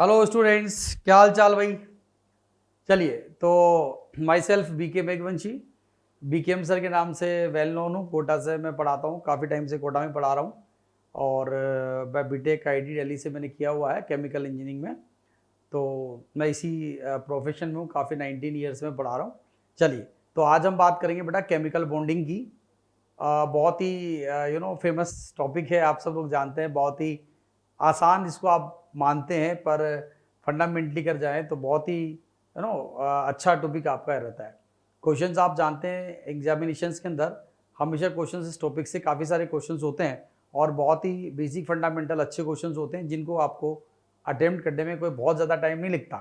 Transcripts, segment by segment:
Hello students, क्या हाल चाल भाई। चलिए, तो myself BK Meghwanshi, BKM sir के नाम से वेल नोन हूँ। कोटा से मैं पढ़ाता हूँ, काफ़ी टाइम से कोटा में पढ़ा रहा हूँ। और मैं बीटेक आईटी दिल्ली से मैंने किया हुआ है केमिकल इंजीनियरिंग में। तो मैं इसी प्रोफेशन में हूँ, काफ़ी 19 ईयर्स में पढ़ा रहा हूँ। चलिए, तो आज हम बात करेंगे बेटा केमिकल बॉन्डिंग की। बहुत ही फेमस टॉपिक है, आप सब लोग जानते हैं। बहुत ही आसान जिसको आप मानते हैं, पर फंडामेंटली कर जाएं तो बहुत ही अच्छा टॉपिक आपका रहता है। क्वेश्चंस आप जानते हैं एग्जामिनेशंस के अंदर हमेशा क्वेश्चंस इस टॉपिक से काफ़ी सारे क्वेश्चंस होते हैं, और बहुत ही बेसिक फंडामेंटल अच्छे क्वेश्चंस होते हैं जिनको आपको अटेम्प्ट करने में कोई बहुत ज़्यादा टाइम नहीं लगता।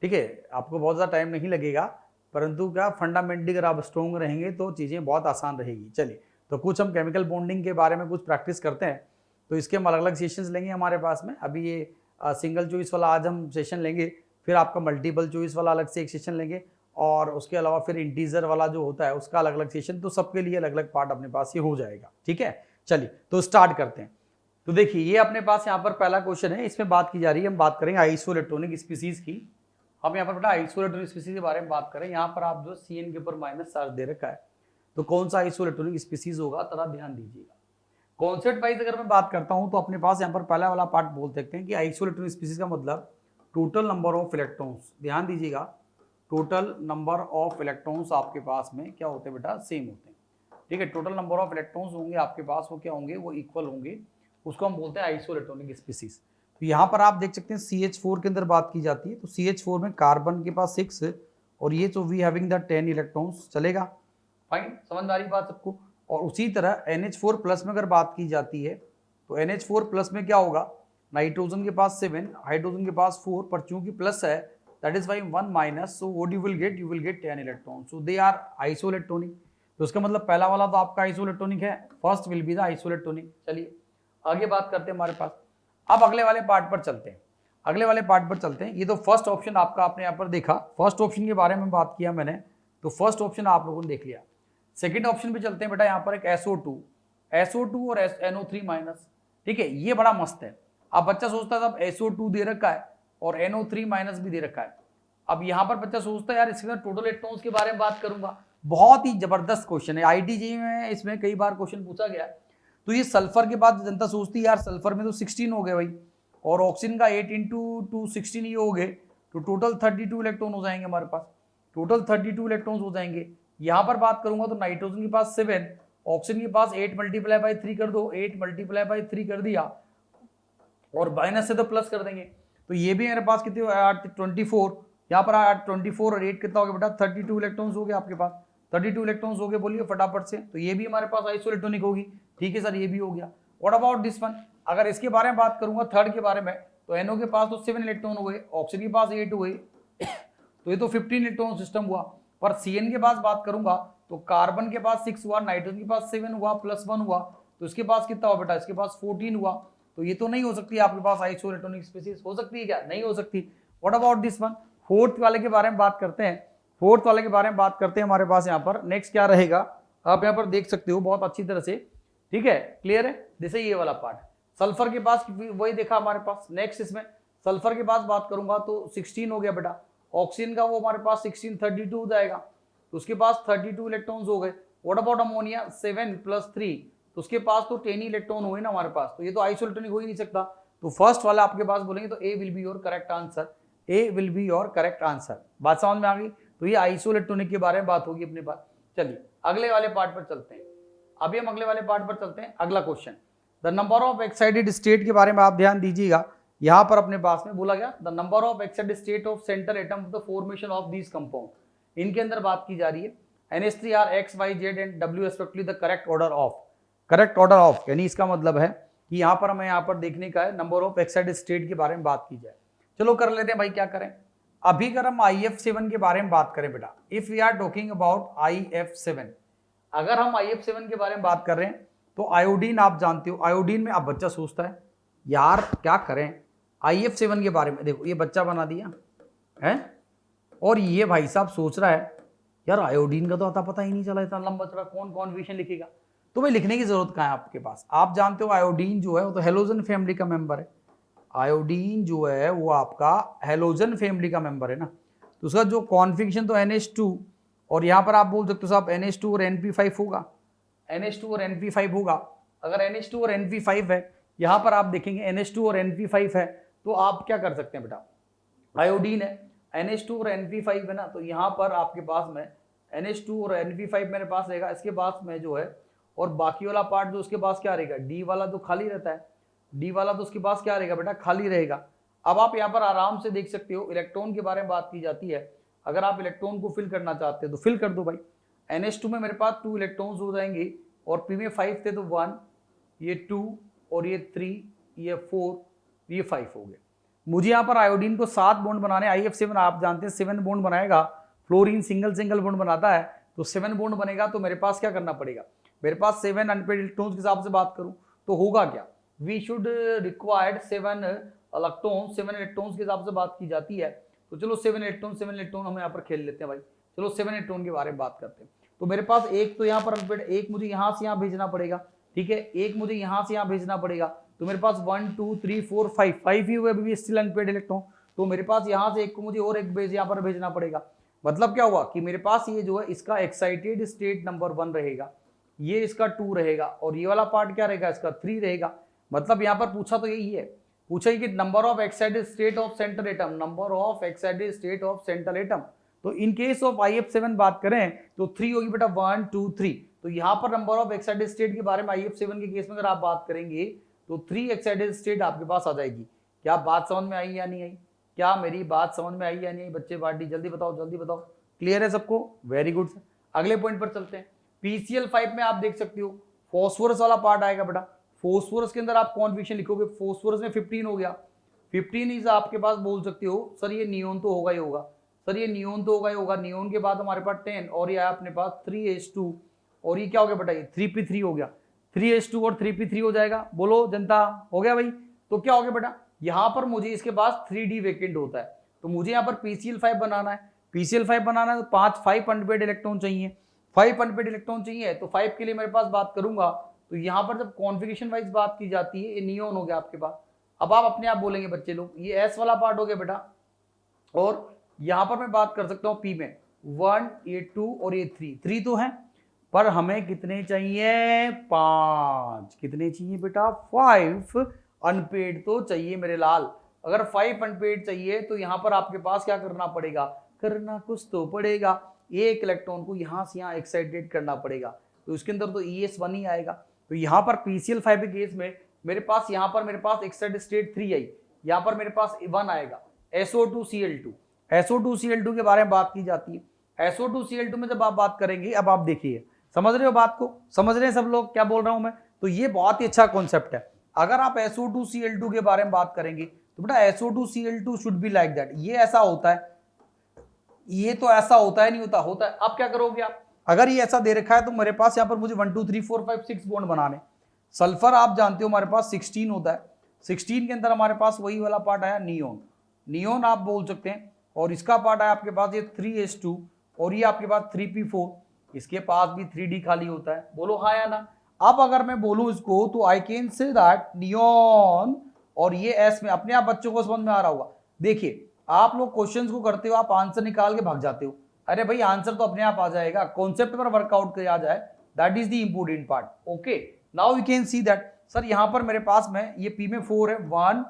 ठीक है, आपको बहुत ज़्यादा टाइम नहीं लगेगा, परंतु क्या फंडामेंटली अगर आप स्ट्रॉन्ग रहेंगे तो चीज़ें बहुत आसान रहेगी। चलिए, तो कुछ हम केमिकल बॉन्डिंग के बारे में कुछ प्रैक्टिस करते हैं। तो इसके हम अलग अलग सेशंस लेंगे हमारे पास में। अभी ये सिंगल चॉइस वाला आज हम सेशन लेंगे, फिर आपका मल्टीपल चॉइस वाला अलग से एक सेशन लेंगे, और उसके अलावा फिर इंटीजर वाला जो होता है उसका अलग अलग सेशन। तो सबके लिए अलग अलग पार्ट अपने पास ये हो जाएगा। ठीक है, चलिए तो स्टार्ट करते हैं। तो देखिए, ये अपने पास यहाँ पर पहला क्वेश्चन है, इसमें बात की जा रही है, हम बात करेंगे आइसोइलेक्ट्रॉनिक स्पीसीज की। हम यहाँ पर बेटा आइसोइलेक्ट्रॉनिक स्पीसीज के बारे में बात करें। यहाँ पर आप जो CN के ऊपर माइनस चार्ज दे रखा है, तो कौन सा आइसोइलेक्ट्रॉनिक स्पीसीज होगा, थोड़ा ध्यान दीजिएगा। कॉन्सेप्ट वाइज अगर मैं बात करता हूं तो अपने पास यहाँ पर पहला वाला पार्ट बोल सकते हैं कि आइसोइलेक्ट्रॉनिक स्पीसीज का मतलब टोटल नंबर ऑफ इलेक्ट्रॉन्स। ध्यान दीजिएगा, टोटल नंबर ऑफ इलेक्ट्रॉन्स आपके पास में क्या होते हैं बेटा, सेम होते हैं। ठीक है, टोटल नंबर ऑफ इलेक्ट्रॉन्स होंगे आपके पास, वो क्या होंगे, वो इक्वल होंगे। उसको हम बोलते हैं आइसोइलेक्ट्रॉनिक स्पीसीज। तो यहाँ पर आप देख सकते हैं CH4 के अंदर बात की जाती है, तो CH4 में कार्बन के पास 6 और ये तो वी हैविंग द 10 इलेक्ट्रॉन्स। चलेगा, फाइन, समझ आ रही बात सबको। और उसी तरह NH4 प्लस में अगर बात की जाती है तो NH4 प्लस में क्या होगा, नाइट्रोजन के पास 7, हाइड्रोजन के पास 4, पर चूंकि प्लस है that is Y 1 minus, so what you will get 10 electron, so they are isoelectronic. तो उसका मतलब पहला वाला तो आपका आइसोइलेक्ट्रॉनिक है, first will be the isoelectronic. चलिए आगे बात करते हैं हमारे पास। अब अगले वाले पार्ट पर चलते हैं, अगले वाले पार्ट पर चलते हैं। ये तो फर्स्ट ऑप्शन आपका आपने यहाँ पर देखा, फर्स्ट ऑप्शन के बारे में बात किया मैंने, तो फर्स्ट ऑप्शन आप लोगों ने देख लिया। सेकेंड ऑप्शन पे चलते हैं बेटा। यहाँ पर एक SO2 और NO3 माइनस। ठीक है, ये बड़ा मस्त है। अब बच्चा सोचता है अब SO2 दे रखा है और NO3 माइनस भी दे रखा है। अब यहाँ पर बच्चा सोचता है यार इसके टोटल इलेक्ट्रॉन्स के बारे में बात करूंगा। बहुत ही जबरदस्त क्वेश्चन है, IIT में इसमें कई बार क्वेश्चन पूछा गया है। तो ये सल्फर के बाद जनता सोचती है यार सल्फर में तो 16 हो गए भाई, और ऑक्सीजन का 8 इंटू 2 16 ये हो गए, तो टोटल 32 इलेक्ट्रॉन हो जाएंगे हमारे पास, टोटल 32 इलेक्ट्रॉन हो जाएंगे। यहाँ पर बात करूंगा तो नाइट्रोजन के पास 7, ऑक्सीजन के पास 8 मल्टीप्लाई बाई 3 कर दो, 8 मल्टीप्लाई बाई 3 कर दिया, और माइनस से तो प्लस कर देंगे। तो ये भी मेरे पास कितने 24, यहाँ पर 24 और 8 कितना हो गया बेटा, 32 इलेक्ट्रॉन्स हो गए आपके पास, 32 इलेक्ट्रॉन्स हो गए, बोलिए फटाफट से। तो ये भी हमारे पास आइसोइलेक्ट्रॉनिक होगी। ठीक है सर, ये भी हो गया। व्हाट अबाउट दिस वन, अगर इसके बारे में बात करूंगा थर्ड के बारे में, तो NO के पास तो 7 इलेक्ट्रॉन हुए, ऑक्सीजन के पास 8 हुए, तो ये तो 15 इलेक्ट्रॉन सिस्टम हुआ। पर CN के पास बात करूंगा तो कार्बन के पास 6 हुआ, नाइट्रोजन के पास 7 हुआ, प्लस 1 हुआ, तो इसके पास कितना हुआ बेटा, इसके पास 14 हुआ। तो ये तो नहीं हो सकती आपके पास आइसोइलेक्ट्रॉनिक स्पीसीज, हो सकती है क्या, नहीं हो सकती। What about this one, fourth वाले के बारे में बात करते हैं। फोर्थ वाले के बारे में बात करते हैं। हमारे पास यहाँ पर नेक्स्ट क्या रहेगा, आप यहाँ पर देख सकते हो बहुत अच्छी तरह से। ठीक है, क्लियर है, जैसे ये वाला पार्ट सल्फर के पास वही देखा हमारे पास। नेक्स्ट इसमें सल्फर के पास बात करूंगा तो 16 हो गया बेटा, ऑक्सीजन का वो हमारे पास 16 32 हो जाएगा, तो उसके पास 32 इलेक्ट्रॉन्स हो गए। व्हाट अबाउट अमोनिया 7 प्लस 3, तो उसके पास तो 10 इलेक्ट्रॉन हुए ना हमारे पास, तो ये तो आइसोइलेक्ट्रॉनिक हो ही नहीं सकता। तो फर्स्ट वाला आपके पास बोलेंगे तो A will be your correct answer, A will be your correct answer. बात समझ में आ गई। तो ये आइसोइलेक्ट्रॉनिक के बारे में बात होगी अपने पास। चलिए अगले वाले पार्ट पर चलते हैं। अभी हम अगले वाले पार्ट पर चलते हैं। अगला question, the number of excited state के बारे में आप ध्यान दीजिएगा। यहां पर अपने पास में बोला गया the number of excited state of central atom of the formation of these compound. इनके अंदर बात की जा रही है NH3 X Y Z and W respectively the correct order of, correct order of, यानी इसका मतलब है कि यहाँ पर हमें यहाँ पर देखने का है नंबर ऑफ एक्साइटेड स्टेट के बारे में बात की जाए। चलो कर लेते हैं भाई, क्या करें। अभी अगर हम IF7 के बारे में बात करें बेटा, if we are talking about IF7, अगर हम IF7 के बारे में बात कर रहे हैं तो आयोडीन आप जानते हो, आयोडीन में अब बच्चा सोचता है यार क्या करें IF7 के बारे में। देखो ये बच्चा बना दिया है, और ये भाई साहब सोच रहा है यार आयोडीन का तो आता पता ही नहीं चला, इतना लंबा चला कौन कॉन्फिगरेशन लिखेगा। तो भाई लिखने की जरूरत कहाँ है आपके पास, आप जानते हो आयोडीन जो है वो तो हेलोजन फैमिली का मेंबर है। आयोडीन जो है वो आपका हेलोजन फैमिली का मेंबर है ना, तो उसका जो कॉन्फिगरेशन तो NH2, और यहाँ पर आप बोल सकते हो साहब NH2 और NP5 होगा, NH2 और NP5 होगा। अगर NH2 और NP5 है, यहाँ पर आप देखेंगे NH2 और NP5 है, तो आप क्या कर सकते हैं बेटा, आयोडीन है, NH2 और NP5 है ना, तो यहाँ पर आपके पास में NH2 और NP5 मेरे पास रहेगा, इसके पास में जो है, और बाकी वाला पार्ट जो उसके पास क्या रहेगा, D वाला तो खाली रहता है, D वाला तो उसके पास क्या रहेगा बेटा, खाली रहेगा। अब आप यहाँ पर आराम से देख सकते हो, इलेक्ट्रॉन के बारे में बात की जाती है, अगर आप इलेक्ट्रॉन को फिल करना चाहते हो तो फिल कर दो भाई। NH2 में मेरे पास 2 इलेक्ट्रॉन्स हो जाएंगे, और P में 5 थे तो 1, ये 2 और ये 3, ये 4, ये 5 हो गए। मुझे यहाँ पर आयोडीन को 7 बॉन्ड बनाने, IF7 आप जानते हैं 7 बॉन्ड बनाएगा, फ्लोरीन सिंगल सिंगल बॉन्ड बनाता है, तो 7 बॉन्ड बनेगा, तो मेरे पास क्या करना पड़ेगा, मेरे पास 7 अनपेड इलेक्ट्रॉन्स के हिसाब से बात करूं तो होगा क्या, we should required 7 electrons, 7 electrons के हिसाब से बात की जाती है, तो चलो 7 इलेक्ट्रॉन हम यहाँ पर खेल लेते हैं भाई, चलो 7 इलेक्ट्रॉन के बारे में बात करते हैं। तो मेरे पास एक तो यहाँ पर अनपेड, एक मुझे यहाँ से यहाँ भेजना पड़ेगा, ठीक है, एक मुझे यहाँ से यहाँ भेजना पड़ेगा, तो मेरे पास 1 2 3 4 5 ही हुए अभी स्टिल अनपेड इलेक्ट्रॉन, तो मेरे पास यहाँ से एक को मुझे और एक यहाँ पर भेजना पड़ेगा। मतलब क्या हुआ कि मेरे पास ये जो है इसका एक्साइटेड स्टेट नंबर 1 रहेगा, ये इसका 2 रहेगा, और ये वाला पार्ट क्या रहेगा, इसका 3 रहेगा। मतलब यहाँ पर पूछा तो यही है, पूछा है कि number of excited state of central atom, number of excited state of central atom. तो इन केस ऑफ IF7 बात करें तो 3 होगी बेटा, 1 2 3। तो यहाँ पर नंबर ऑफ एक्साइटेड स्टेट के बारे में IF7 के केस में अगर आप बात करेंगे तो 3 एक्साइटेड स्टेट आपके पास आ जाएगी। क्या बात समझ में आई या नहीं आई, क्या मेरी बात समझ में आई या नहीं आई बच्चे पार्टी, जल्दी बताओ जल्दी बताओ, क्लियर है सबको, वेरी गुड। अगले पॉइंट पर चलते हैं। PCl5 में आप देख सकते हो फॉस्फोरस वाला पार्ट आएगा बेटा, फॉस्फोरस के अंदर आप कॉन्फिगरेशन लिखोगे, फॉस्फोरस में 15 हो गया, 15 इज आपके पास बोल सकते हो सर ये नियोन तो होगा ही होगा, सर ये नियोन तो होगा ही होगा, नियोन के बाद हमारे पास 10, और ये आया अपने पास 3H2, और ये क्या हो गया बेटा, ये 3P3 हो गया, 3H2 और 3P3 हो जाएगा, बोलो जनता, हो गया भाई। तो क्या हो गया बेटा, यहाँ पर मुझे इसके पास 3D वैकेंट होता है, तो मुझे यहाँ पर PCl5 बनाना है, PCl5 बनाना है तो 5 अनपेड इलेक्ट्रॉन चाहिए, 5 अनपेड इलेक्ट्रॉन चाहिए, तो 5 के लिए मेरे पास बात करूंगा, तो यहाँ पर जब कॉन्फ़िगरेशन वाइज बात की जाती है, ये नियोन हो गया आपके पास। अब आप अपने आप बोलेंगे बच्चे लोग, ये S वाला पार्ट हो गया बेटा, और यहाँ पर मैं बात कर सकता हूँ P में 1, ये 2 और ये 3 तो है, पर हमें कितने चाहिए, 5, कितने चाहिए बेटा, 5 अनपेड तो चाहिए मेरे लाल। अगर 5 अनपेड चाहिए तो यहाँ पर आपके पास क्या करना पड़ेगा, करना कुछ तो पड़ेगा, एक इलेक्ट्रॉन को यहाँ से यहाँ एक्साइटेड करना पड़ेगा, तो इसके अंदर तो ES1 ही आएगा। तो यहाँ पर PCl5 के केस में मेरे पास यहाँ पर मेरे पास एक्साइटेड स्टेट 3 आई, यहाँ पर मेरे पास 1 आएगा, SO2Cl2, SO2Cl2 के बारे में बात की जाती है। SO2Cl2 में जब आप बात करेंगे, अब आप देखिए, समझ रहे हो बात को, समझ रहे हैं सब लोग क्या बोल रहा हूं मैं, तो ये बहुत ही अच्छा कॉन्सेप्ट है। अगर आप SO2Cl2 के बारे में बात करेंगे तो बेटा SO2Cl2 should be like that, ये ऐसा होता है, ये तो ऐसा होता है नहीं होता, होता है। अब क्या करोगे आप, अगर ये ऐसा दे रखा है तो मेरे पास यहाँ पर मुझे 1 2 3 4 5 6 बॉन्ड बनाने, सल्फर आप जानते हो हमारे पास 16 होता है, 16 के अंदर हमारे पास वही वाला पार्ट आया नियोन, नियोन आप बोल सकते हैं, और इसका पार्ट आया आपके पास ये 3H2, और ये आपके पास 3P4, इसके पास भी 3D खाली होता है, बोलो हाँ या ना। अब अगर मैं बोलूं इसको तो I can say that neon, और ये S में अपने आप बच्चों को समझ में आ रहा होगा। देखिए आप लोग क्वेश्चंस को करते हो, आप आंसर निकाल के भाग जाते हो, अरे भाई आंसर तो अपने आप आ जाएगा, कॉन्सेप्ट पर वर्कआउट किया जाए, that is the important part. Okay, now you can see that sir यहाँ पर मेरे पास में ये P में 4 है, 1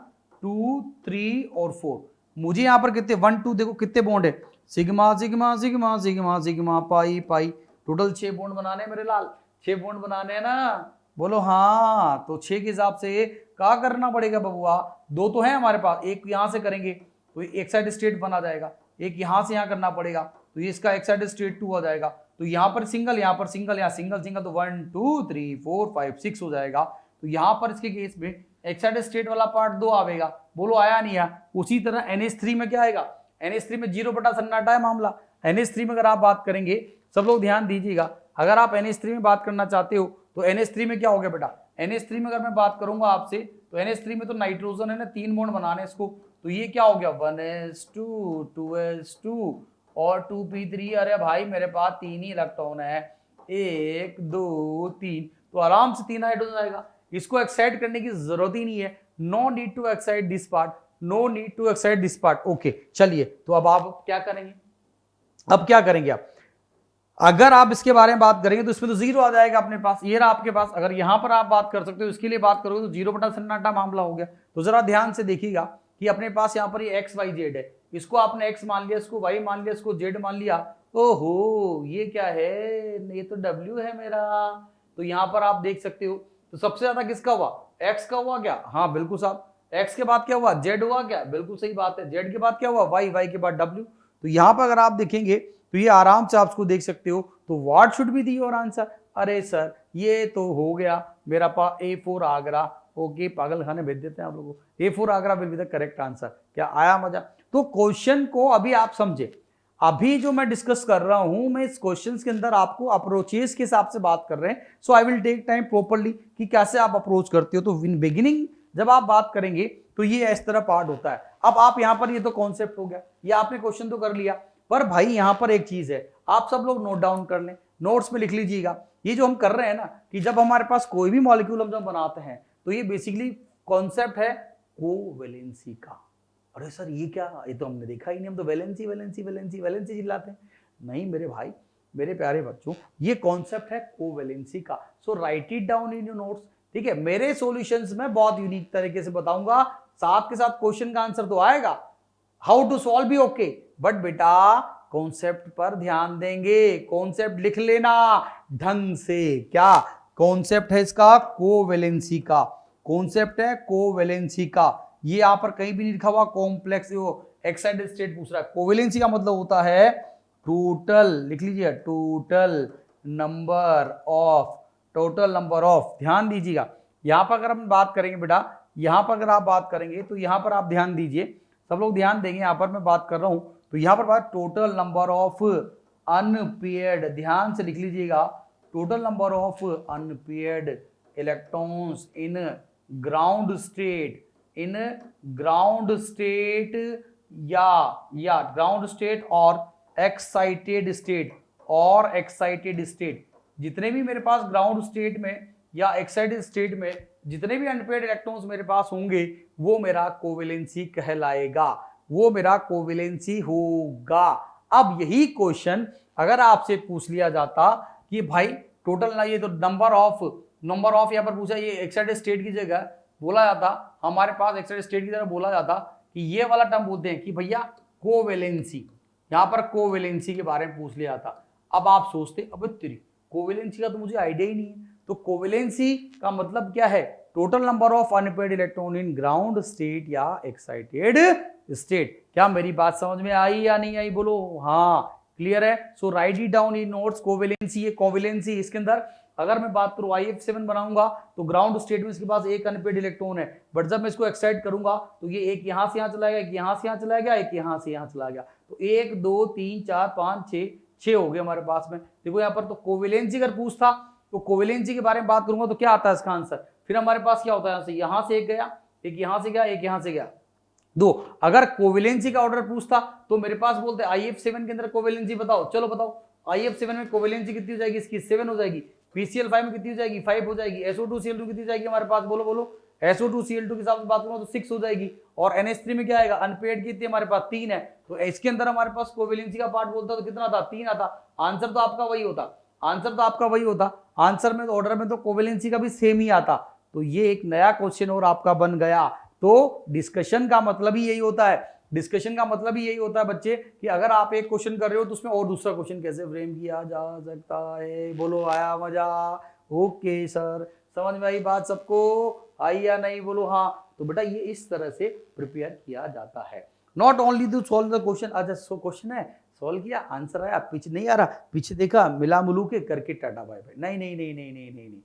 2 3 और 4, मुझे यहाँ पर कितने 1 2 देखो कितने बॉन्ड है, sigma sigma sigma sigma sigma pi pi, total 6 bond बनाने मेरे लाल, 6 बॉन्ड बनाने हैं ना, बोलो हाँ। तो 6 के हिसाब से क्या करना पड़ेगा बबुआ, 2 तो है हमारे पास, एक यहाँ से करेंगे तो एक साइड स्टेट बना जाएगा, एक यहाँ से यहाँ करना पड़ेगा तो ये इसका एक साइड स्टेट 2 हो जाएगा, तो यहाँ पर सिंगल, यहाँ पर सिंगल, यहाँ सिंगल सिंगल, तो 1 2 3 4 5 6 हो जाएगा। तो यहाँ पर इसके केस में एक साइड स्टेट वाला पार्ट 2 आएगा, बोलो आया नहीं आया। उसी तरह NH3 में क्या आएगा, NH3 में 0 बटा सन्नाटा है मामला। NH3 में अगर आप बात करेंगे, सब लोग ध्यान दीजिएगा, अगर आप NH3 में बात करना चाहते हो तो NH3 में क्या हो गया बेटा, NH3 में अगर मैं बात करूंगा आपसे तो NH3 में तो नाइट्रोजन है ना, 3 बॉन्ड बनाने इसको, तो ये क्या हो गया 1s2 2s2 और 2p3, अरे भाई मेरे पास 3 ही इलेक्ट्रॉन है, 1 2 3, तो आराम से 3 हाइड्रोजन आएगा, इसको एक्साइट करने की जरूरत ही नहीं है, no need to excite this part, no need to excite this part. Okay चलिए, तो अब आप क्या करेंगे, अब क्या करेंगे आप, अगर आप इसके बारे में बात करेंगे तो इसमें तो जीरो आ जाएगा अपने पास, ये रहा आपके पास। अगर यहां पर आप बात कर सकते हो, इसके लिए बात करोगे तो जीरो बटा सन्नाटा मामला हो गया। तो जरा ध्यान से देखिएगा कि अपने पास यहां पर ये एक्स वाई जेड है, इसको आपने एक्स मान लिया, इसको वाई मान लिया, इसको जेड मान लिया। ओहो ये क्या है, ये तो डब्ल्यू है मेरा। तो यहां पर आप देख सकते हो, तो सबसे ज्यादा किसका हुआ, एक्स का हुआ क्या, हाँ बिल्कुल साहब। एक्स के बाद क्या हुआ, जेड हुआ क्या, बिल्कुल सही बात है। जेड के बाद क्या हुआ, वाई, वाई के बाद डब्ल्यू। तो यहां पर अगर आप देखेंगे तो ये आराम से आप इसको देख सकते हो। तो what should be the your answer, अरे सर ये तो हो गया मेरा पास A4 आगरा। ओके पागल खाने भेज देते हैं आप लोगों को, A4 Agra will be the correct answer. क्या आया मजा। तो क्वेश्चन को अभी आप समझे, अभी जो मैं डिस्कस कर रहा हूं, मैं इस क्वेश्चन के अंदर आपको अप्रोचेस के हिसाब से बात कर रहे हैं। So I will take time properly कि कैसे आप अप्रोच करते हो। तो इन बिगिनिंग जब आप बात करेंगे तो ये इस तरह पार्ट होता है। अब आप यहां पर, ये तो कॉन्सेप्ट हो गया, ये आपने क्वेश्चन तो कर लिया, पर भाई यहां पर एक चीज है, आप सब लोग नोट डाउन कर लें, नोट्स में लिख लीजिएगा। ये जो हम कर रहे हैं ना, कि जब हमारे पास कोई भी मॉलिक्यूल हम जब बनाते हैं तो ये बेसिकली कॉन्सेप्ट है कोवेलेंसी का। अरे सर ये क्या, ये तो हमने देखा ही नहीं, हम तो वैलेंसी वैलेंसी वैलेंसी वैलेंसी चिल्लाते हैं। नहीं मेरे भाई, मेरे प्यारे बच्चों, ये कॉन्सेप्ट है कोवेलेंसी का। So write it down in your notes, ठीक है। मेरे सॉल्यूशंस में बहुत यूनिक तरीके से बताऊंगा, साथ के साथ क्वेश्चन का आंसर तो आएगा, हाउ टू सॉल्व भी ओके, बट बेटा कॉन्सेप्ट पर ध्यान देंगे। कॉन्सेप्ट लिख लेना ढंग से, क्या कॉन्सेप्ट है इसका, कोवेलेंसी का कॉन्सेप्ट है, कोवेलेंसी का। ये यहां पर कहीं भी नहीं लिखा हुआ कॉम्प्लेक्स, वो एक्साइटेड स्टेट पूछ रहा है। कोवेलेंसी का मतलब होता है टोटल, लिख लीजिए total number of, total number of, ध्यान दीजिएगा। यहां पर अगर हम बात करेंगे बेटा, यहां पर अगर आप बात करेंगे तो यहां पर आप ध्यान दीजिए, सब लोग ध्यान देंगे। यहां पर मैं बात कर रहा हूं तो यहां पर बात टोटल नंबर ऑफ अनपेयर्ड, ध्यान से लिख लीजिएगा, total number of unpaired electrons in ground state, in ground state या ग्राउंड स्टेट और एक्साइटेड स्टेट, और एक्साइटेड स्टेट, जितने भी मेरे पास ग्राउंड स्टेट में या एक्साइटेड स्टेट में जितने भी अनपेयर्ड इलेक्ट्रॉन्स मेरे पास होंगे, वो मेरा कोवेलेंसी कहलाएगा, वो मेरा कोवेलेंसी होगा। अब यही क्वेश्चन अगर आपसे पूछ लिया जाता कि भाई टोटल ना, ये तो नंबर ऑफ यहाँ पर पूछा, ये एक्साइटेड स्टेट की जगह बोला जाता, हमारे पास एक्साइटेड स्टेट की तरह बोला जाता कि ये वाला टर्म बोलते हैं कि भैया कोवेलेंसी, यहाँ पर कोवेलेंसी के बारे में पूछ लिया जाता। अब आप सोचते अब तेरी कोवेलेंसी का तो मुझे आइडिया ही नहीं है। तो कोवेलेंसी का मतलब क्या है, total number of unpaired electron in ground state या एक्साइटेड स्टेट। क्या मेरी बात समझ में आई या नहीं आई, बोलो हाँ क्लियर है। So write it down in notes, covalency, ये कोवेलेंसी, इसके अंदर अगर मैं बात करूं IF7 बनाऊंगा तो ग्राउंड स्टेट में इसके पास एक अनपेयर्ड इलेक्ट्रॉन है, बट जब मैं इसको एक्साइट करूंगा तो ये एक यहां से यहां चला गया, एक यहां से यहां चला गया, एक यहां से यहां चला गया। तो 1 2 3 4 5 6 हो गए हमारे पास में। देखो यहाँ पर तो कोवेलेंसी अगर पूछता तो कोवेलेंसी के बारे में बात करूंगा तो क्या आता है इसका आंसर, फिर हमारे पास क्या होता है, यहां से एक गया, एक यहां से गया, एक यहां से गया, 2। अगर कोवेलेंसी का ऑर्डर पूछता तो मेरे पास बोलते IF7 के अंदर कोवेलेंसी बताओ, चलो बताओ IF7 में कोवेलेंसी कितनी हो जाएगी, इसकी 7 हो जाएगी। PCl5 में कितनी हो जाएगी, 5 हो जाएगी। SO2Cl2 कितनी जाएगी हमारे पास, बोलो बोलो। SO2Cl2 के हिसाब से बात करूँ तो 6 हो जाएगी। और NH3 में क्या आएगा, अनपेयर्ड कितनी हमारे पास 3 है, तो इसके अंदर हमारे पास कोवेलेंसी का पार्ट बोलता तो कितना था, 3 आता। आंसर तो आपका वही होता, आंसर तो आपका वही होता, आंसर में तो ऑर्डर में तो कोवेलेंसी का भी सेम ही आता। तो ये एक नया क्वेश्चन और आपका बन गया। तो डिस्कशन का मतलब ही यही होता है, डिस्कशन का मतलब ही यही होता है बच्चे, कि अगर आप एक क्वेश्चन कर रहे हो तो उसमें और दूसरा क्वेश्चन कैसे फ्रेम किया जा सकता है। बोलो आया मजा, ओके सर, समझ में आई बात सबको, आई या नहीं, बोलो हाँ। तो बेटा ये इस तरह से प्रिपेयर किया जाता है, not only to solve the question. अच्छा सो क्वेश्चन है, सॉल्व किया, आंसर आया, पीछे नहीं आ रहा, पीछे देखा, मिला मुलू के करके टाटा बाय बाय, नहीं नहीं नहीं नहीं नहीं नहीं,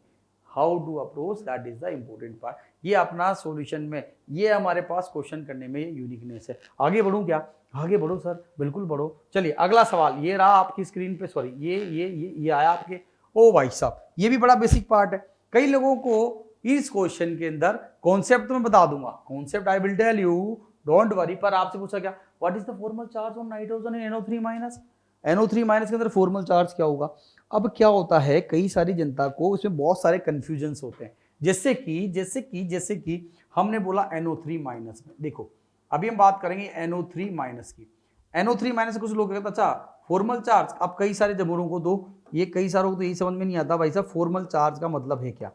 how to approach, that is the important part. ये अपना सॉल्यूशन में, ये हमारे पास क्वेश्चन करने में यूनिकनेस है। आगे बढ़ूं क्या, आगे बढ़ो सर, बिल्कुल बढ़ो। चलिए अगला सवाल, ये रहा आपकी स्क्रीन पे, सॉरी ये आया आपके। ओ भाई साहब, ये भी बड़ा बेसिक पार्ट है। कई लोगों को इस क्वेश्चन के अंदर कॉन्सेप्ट मैं बता दूंगा, concept I will tell you, don't worry. पर आपसे पूछा क्या, what is the formal charge on nitrogen in NO3-? NO3- के अंदर फॉर्मल चार्ज क्या होगा। अब क्या होता है, कई सारी जनता को इसमें बहुत सारे कंफ्यूजन्स होते हैं, जैसे कि हमने बोला NO3 माइनस में। देखो अभी हम बात करेंगे NO3 माइनस की। NO3 माइनस कुछ लोग कहते हैं अच्छा फॉर्मल चार्ज, अब कई सारे जमूरों को दो, ये कई सारों को तो यही समझ में नहीं आता भाई साहब फॉर्मल चार्ज का मतलब है क्या।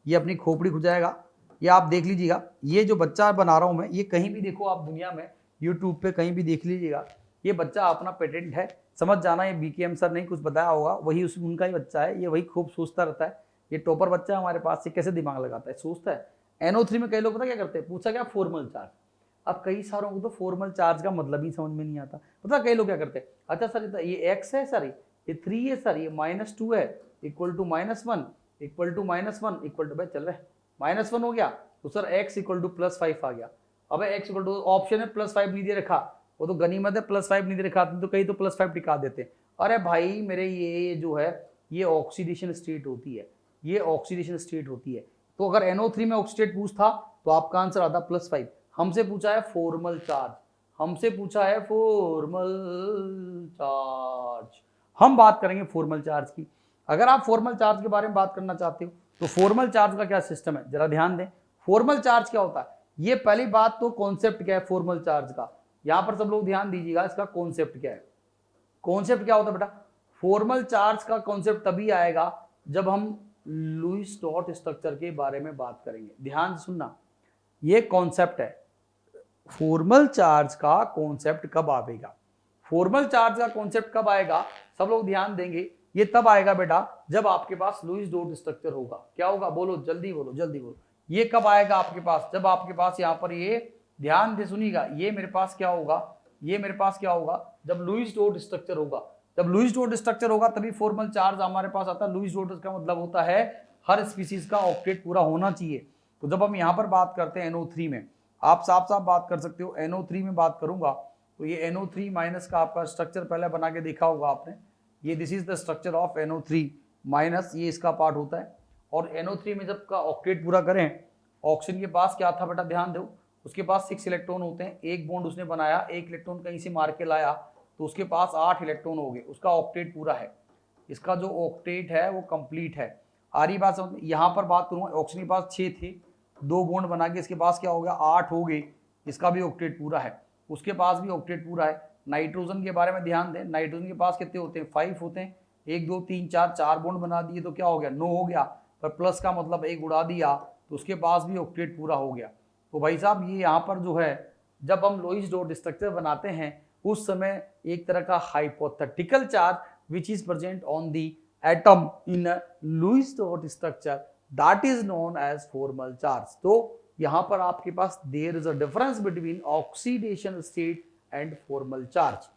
ये अपनी खोपड़ी खुल जाएगा, या आप देख लीजिएगा, ये जो बच्चा बना रहा हूं मैं, ये कहीं भी देखो आप दुनिया में यूट्यूब पे कहीं भी देख लीजिएगा, ये बच्चा अपना पेटेंट है, समझ जाना ये BKM सर ने कुछ बताया होगा, वही उनका ही बच्चा है, ये वही खूब सोचता रहता है, ये टॉपर बच्चा है हमारे पास, ये कैसे दिमाग लगाता है, सोचता है। NO3 में कई लोग पता क्या करते हैं, पूछा क्या फॉर्मल चार्ज, अब कई सारों को तो फॉर्मल चार्ज का मतलब ही समझ में नहीं आता। पता कई लोग क्या करते हैं, अच्छा सर ये x है सर, ये 3 है सर, ये -2 है, equal to -1 equal to -1 equal to, भाई चल रहा है -1 हो गया तो सर x इक्वल टू +5 आ गया। अब x इक्वल टू ऑप्शन है +5 नहीं दे रखा, वो तो गनीमत है +5 नहीं दे रखा, तो कहीं तो +5 टिका देते। अरे भाई मेरे ये जो है ये ऑक्सीडेशन स्टेट होती है, ये ऑक्सीडेशन स्टेट होती है। तो अगर NO3 में ऑक्सीडेट पूछता तो आपका आंसर आता +5। हमसे पूछा है फॉर्मल चार्ज, हमसे पूछा है फॉर्मल चार्ज, हम बात करेंगे फॉर्मल चार्ज की। अगर आप फॉर्मल चार्ज के बारे में बात करना चाहते हो तो फॉर्मल चार्ज का क्या सिस्टम है जरा ध्यान दें। फॉर्मल चार्ज क्या होता है, ये पहली बात तो कॉन्सेप्ट क्या है फॉर्मल चार्ज का, यहां पर सब लोग ध्यान दीजिएगा, इसका कॉन्सेप्ट क्या है। कॉन्सेप्ट क्या होता है बेटा, फॉर्मल चार्ज का कॉन्सेप्ट तभी आएगा जब हम लुईस डॉट स्ट्रक्चर के बारे में बात करेंगे। ध्यान से सुनना, ये कॉन्सेप्ट है, फॉर्मल चार्ज का कॉन्सेप्ट कब आएगा, फॉर्मल चार्ज का कॉन्सेप्ट कब आएगा, सब लोग ध्यान देंगे, ये तब आएगा बेटा जब आपके पास लुईस डॉट स्ट्रक्चर होगा। क्या होगा, बोलो जल्दी बोलो जल्दी बोलो, ये कब आएगा आपके पास, जब आपके पास यहाँ पर ये ध्यान से सुनिएगा, ये मेरे पास क्या होगा, ये मेरे पास क्या होगा, जब लुईस डॉट स्ट्रक्चर होगा, जब लुईस डॉट स्ट्रक्चर होगा तभी फॉर्मल चार्ज हमारे पास आता है। लुईस डॉट का मतलब होता है हर स्पीसीज का ऑक्टेट पूरा होना चाहिए। तो जब हम यहाँ पर बात करते हैं NO3 में, आप साफ साफ बात कर सकते हो, NO3 में बात करूंगा तो ये NO3 माइनस का आपका स्ट्रक्चर पहले बना के देखा होगा आपने, ये this is the structure of NO3 minus, ये इसका पार्ट होता है। और NO3 में जब का ऑक्टेट पूरा करें, ऑक्सीजन के पास क्या था बेटा ध्यान दो, उसके पास 6 इलेक्ट्रॉन होते हैं, एक बॉन्ड उसने बनाया, एक इलेक्ट्रॉन कहीं से मार के लाया तो उसके पास 8 इलेक्ट्रॉन हो गए, उसका ऑक्टेट पूरा है, इसका जो ऑक्टेट है वो कंप्लीट है। आ रही बात समझ में। यहाँ पर बात करूँ, ऑक्सीजन के पास 6 थे, 2 बॉन्ड बना के इसके पास क्या हो गया 8 हो गए, इसका भी ऑक्टेट पूरा है, उसके पास भी ऑक्टेट पूरा है। नाइट्रोजन के बारे में ध्यान दें, नाइट्रोजन के पास कितने होते हैं 5 होते हैं, 1 2 3 4 बॉन्ड बना दिए तो क्या हो गया 9 हो गया, पर प्लस का मतलब 1 उड़ा दिया तो उसके पास भी ऑक्टेट पूरा हो गया। तो भाई साहब ये यहाँ पर जो है जब हम लुईस डॉट स्ट्रक्चर बनाते हैं उस समय एक तरह का hypothetical charge which is present on the atom in Lewis dot structure that is known as formal charge. तो यहाँ पर आपके पास there is a difference between oxidation state and formal charge.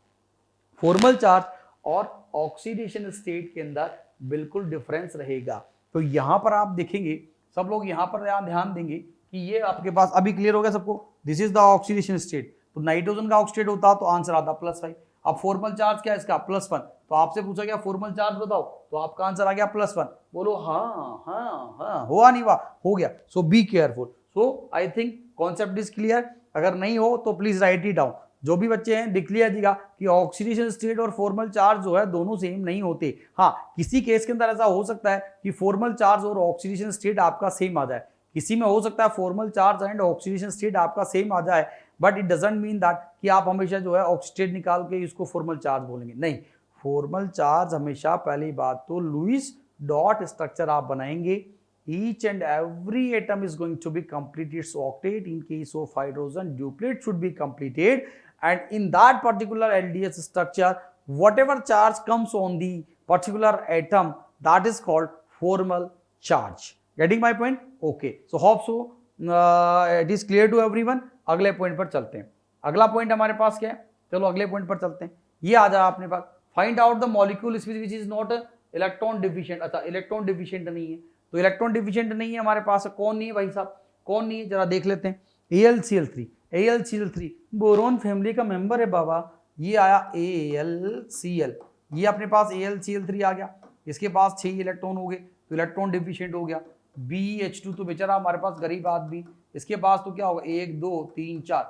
Formal charge और ऑक्सीडेशन स्टेट के अंदर बिल्कुल difference रहेगा। तो यहाँ पर आप देखेंगे, सब लोग यहाँ पर ध्यान देंगे कि ये आपके पास अभी क्लियर हो गया सबको, this is the oxidation state. तो नाइट्रोजन का ऑक्सीडेट होता तो आंसर आता +5। अब फॉर्मल चार्ज क्या है इसका +1, तो आपसे पूछा गया फॉर्मल चार्ज बताओ तो आपका आंसर आ गया +1। बोलो हाँ हाँ हाँ, हुआ नहीं हुआ, हो गया। So be careful. So I think concept is clear, अगर नहीं हो तो प्लीज राइट इट डाउन। जो भी बच्चे हैं लिख लिया जाएगा कि ऑक्सीडेशन स्टेट और फॉर्मल चार्ज जो है दोनों सेम नहीं होते। हाँ, किसी केस के अंदर ऐसा हो सकता है कि फॉर्मल चार्ज और ऑक्सीडेशन स्टेट आपका सेम आ जाए, किसी में हो सकता है formal charge and oxidation state आपका सेम आ जाए, but it doesn't mean that कि आप हमेशा जो है ऑक्सीडेट निकाल के इसको फॉर्मल चार्ज बोलेंगे, नहीं। फॉर्मल चार्ज हमेशा पहली बात तो लुईस डॉट स्ट्रक्चर आप बनाएंगे, each and every atom is going to be complete its octet. In case of hydrogen, duplet should be completed, and in that particular LDS structure whatever charge comes on the particular atom that is called formal charge. Getting my point? Okay, so hope so it is clear to everyone. अगले point पर चलते हैं। अगला point हमारे पास क्या है, चलो अगले पॉइंट पर चलते हैं। ये आ जाए अपने पास, find out the molecule which is not electron deficient. अच्छा, इलेक्ट्रॉन डिफिशिएंट नहीं है, तो इलेक्ट्रॉन डिफिशिएंट नहीं है हमारे पास, कौन नहीं है भाई साहब, कौन नहीं है जरा देख लेते हैं। AlCl3, AlCl3 बोरोन फैमिली का मेंबर है बाबा, ये आया AlCl, ये अपने पास AlCl3 आ गया, इसके पास 6 इलेक्ट्रॉन हो गए तो इलेक्ट्रॉन डिफिशिएंट हो गया। BH2 तो बेचारा हमारे पास गरीब आदमी, इसके पास तो क्या होगा 1 2 3 4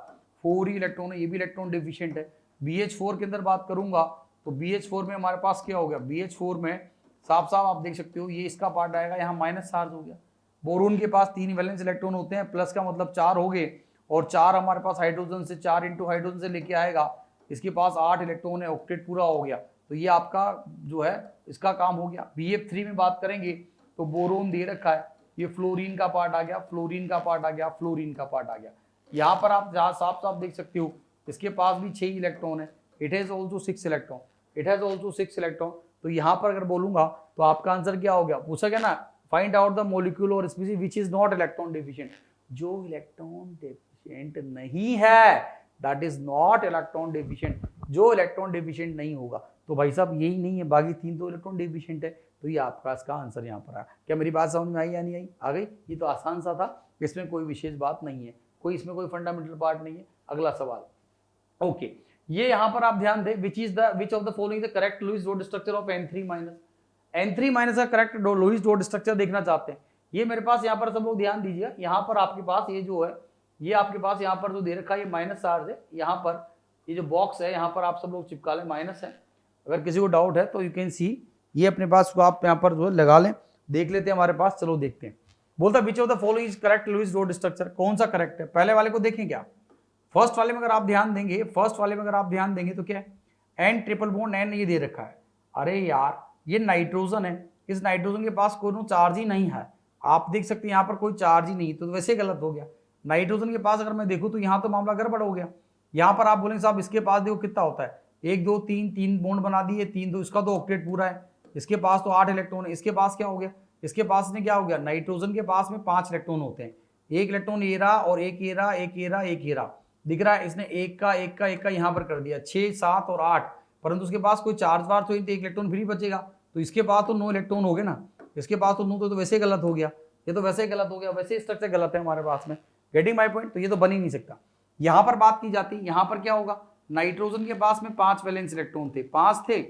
4 ही इलेक्ट्रॉन है, ये भी इलेक्ट्रॉन डिफिशिएंट है। BH4 के अंदर बात करूंगा तो BH4 में हमारे पास क्या हो गया, BH4 में साफ साफ आप देख सकते हो ये इसका पार्ट आएगा, यहाँ माइनस चार्ज हो गया, बोरोन के पास 3 वैलेंस इलेक्ट्रॉन होते हैं, प्लस का मतलब 4 हो गए, और 4 हमारे पास हाइड्रोजन से, 4 इंटू हाइड्रोजन से लेके आएगा, इसके पास 8 इलेक्ट्रॉन है, ऑक्टेट पूरा हो गया। तो ये आपका जो है इसका काम हो गया। BF3 में बात करेंगे तो बोरोन दे रखा है, ये फ्लोरीन का पार्ट आ गया, फ्लोरीन का पार्ट आ गया, फ्लोरीन का पार्ट आ गया। यहाँ पर आप जहाँ साफ साफ देख सकते हो इसके पास भी 6 इलेक्ट्रॉन है, it has also 6 electron, it has also 6 electron. तो यहाँ पर अगर बोलूंगा तो आपका आंसर क्या हो गया, पूछा गया ना, फाइंड आउट द मॉलिक्यूल और species which is not electron deficient. जो इलेक्ट्रॉन डेफिशिएंट नहीं है that is not electron deficient, जो इलेक्ट्रॉन डेफिशिएंट नहीं होगा। तो भाई साहब यही नहीं है, बाकी 3 तो इलेक्ट्रॉन डेफिशिएंट है। तो ये आपका इसका आंसर यहाँ पर आया। क्या मेरी बात समझ में आई या नहीं आई? आ गई? ये तो आसान सा था, इसमें कोई विशेष बात नहीं है, कोई इसमें कोई फंडामेंटल पार्ट नहीं है। अगला सवाल, ओके, ये यहाँ पर आप ध्यान दें, which of the following the correct Lewis dot structure of N3- का करेक्ट लुईस डॉट स्ट्रक्चर देखना चाहते हैं। ये मेरे पास यहाँ पर सब लोग ध्यान दीजिए, यहाँ पर आपके पास ये जो है, ये आपके पास यहाँ पर जो दे रखा है ये माइनस चार्ज है, यहाँ पर ये जो बॉक्स है यहाँ पर आप सब लोग चिपका लें, माइनस है। अगर किसी को डाउट है तो यू कैन सी, ये अपने पास आप यहाँ पर जो है लगा लें, देख लेते हैं हमारे पास। चलो देखते हैं। बोलता which of the following is correct Lewis dot structure, कौन सा करेक्ट है? पहले वाले को देखें क्या, फर्स्ट वाले में अगर आप ध्यान देंगे, फर्स्ट वाले में अगर आप ध्यान देंगे तो क्या है, N ट्रिपल बॉन्ड N ये दे रखा है। अरे यार ये नाइट्रोजन है, इस नाइट्रोजन के पास कोई चार्ज ही नहीं है, आप देख सकते हैं यहाँ पर कोई चार्ज ही नहीं, तो वैसे गलत हो गया। नाइट्रोजन के पास अगर मैं देखूँ तो यहाँ तो मामला गड़बड़ हो गया। यहाँ पर आप बोलेंगे साहब इसके पास देखो कितना होता है, 1 2 3 3 बॉन्ड बना दिए, 3 2, इसका तो ऑक्टेट पूरा है, इसके पास तो 8 इलेक्ट्रॉन है, इसके पास क्या हो गया, इसके पास ने क्या हो गया, नाइट्रोजन के पास में 5 इलेक्ट्रॉन होते हैं, 1 इलेक्ट्रॉन ये रहा और एक ये रहा, एक ये रहा, एक ये रहा, दिख रहा है, इसने एक का यहाँ पर कर दिया, 6 7 और 8, परंतु उसके पास कोई चार्ज वार्ज तो 1 इलेक्ट्रॉन फ्री बचेगा, तो इसके पास तो 9 इलेक्ट्रॉन हो गए ना, इसके पास तो 9, तो वैसे गलत हो गया, ये तो वैसे गलत हो गया, वैसे स्ट्रक्चर गलत है हमारे पास में। Getting my point? तो ये तो बन ही नहीं सकता। यहाँ पर बात की जाती, यहाँ पर क्या होगा, नाइट्रोजन के पास में 5 वैलेंस इलेक्ट्रॉन थे, 5 थे,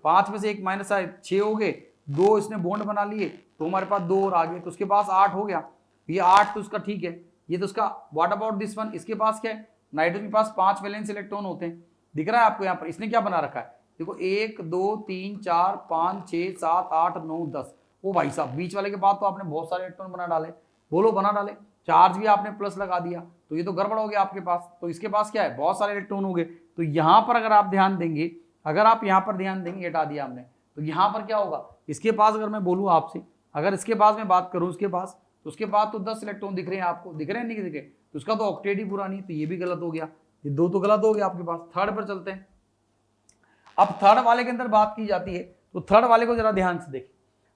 5 में से एक माइनस आए, 6 हो गए, 2 इसने बॉन्ड बना लिए, तो हमारे पास 2 और आ गए, तो उसके पास 8 हो गया। ये 8 तो उसका ठीक है, ये तो उसका, व्हाट अबाउट दिस वन, इसके पास क्या है, नाइट्रोजन के पास 5 वैलेंस इलेक्ट्रॉन होते हैं, दिख रहा है आपको यहाँ पर, इसने क्या बना रखा है, देखो 1 2 3 4 5 6 7 8 9 10। ओ भाई साहब बीच वाले के बाद तो आपने बहुत सारे इलेक्ट्रॉन बना डाले, बोलो बना डाले, चार्ज भी आपने प्लस लगा दिया, तो ये तो गड़बड़ हो गया आपके पास। तो इसके पास क्या है, बहुत सारे इलेक्ट्रॉन हो गए। तो यहाँ पर अगर आप ध्यान देंगे, अगर आप यहाँ पर ध्यान देंगे, हटा दिया हमने, तो यहाँ पर क्या होगा, इसके पास अगर मैं बोलूँ आपसे, अगर इसके पास मैं बात करूँ उसके पास, तो उसके पास तो 10 इलेक्ट्रॉन दिख रहे हैं आपको, दिख रहे हैं नहीं दिख रहे, तो उसका तो ऑक्टेट ही पूरा नहीं, तो ये भी गलत हो गया, ये 2 तो गलत हो गया आपके पास। थर्ड पर चलते हैं। अब थर्ड वाले के अंदर बात की जाती है, तो थर्ड वाले को जरा ध्यान से देखिए।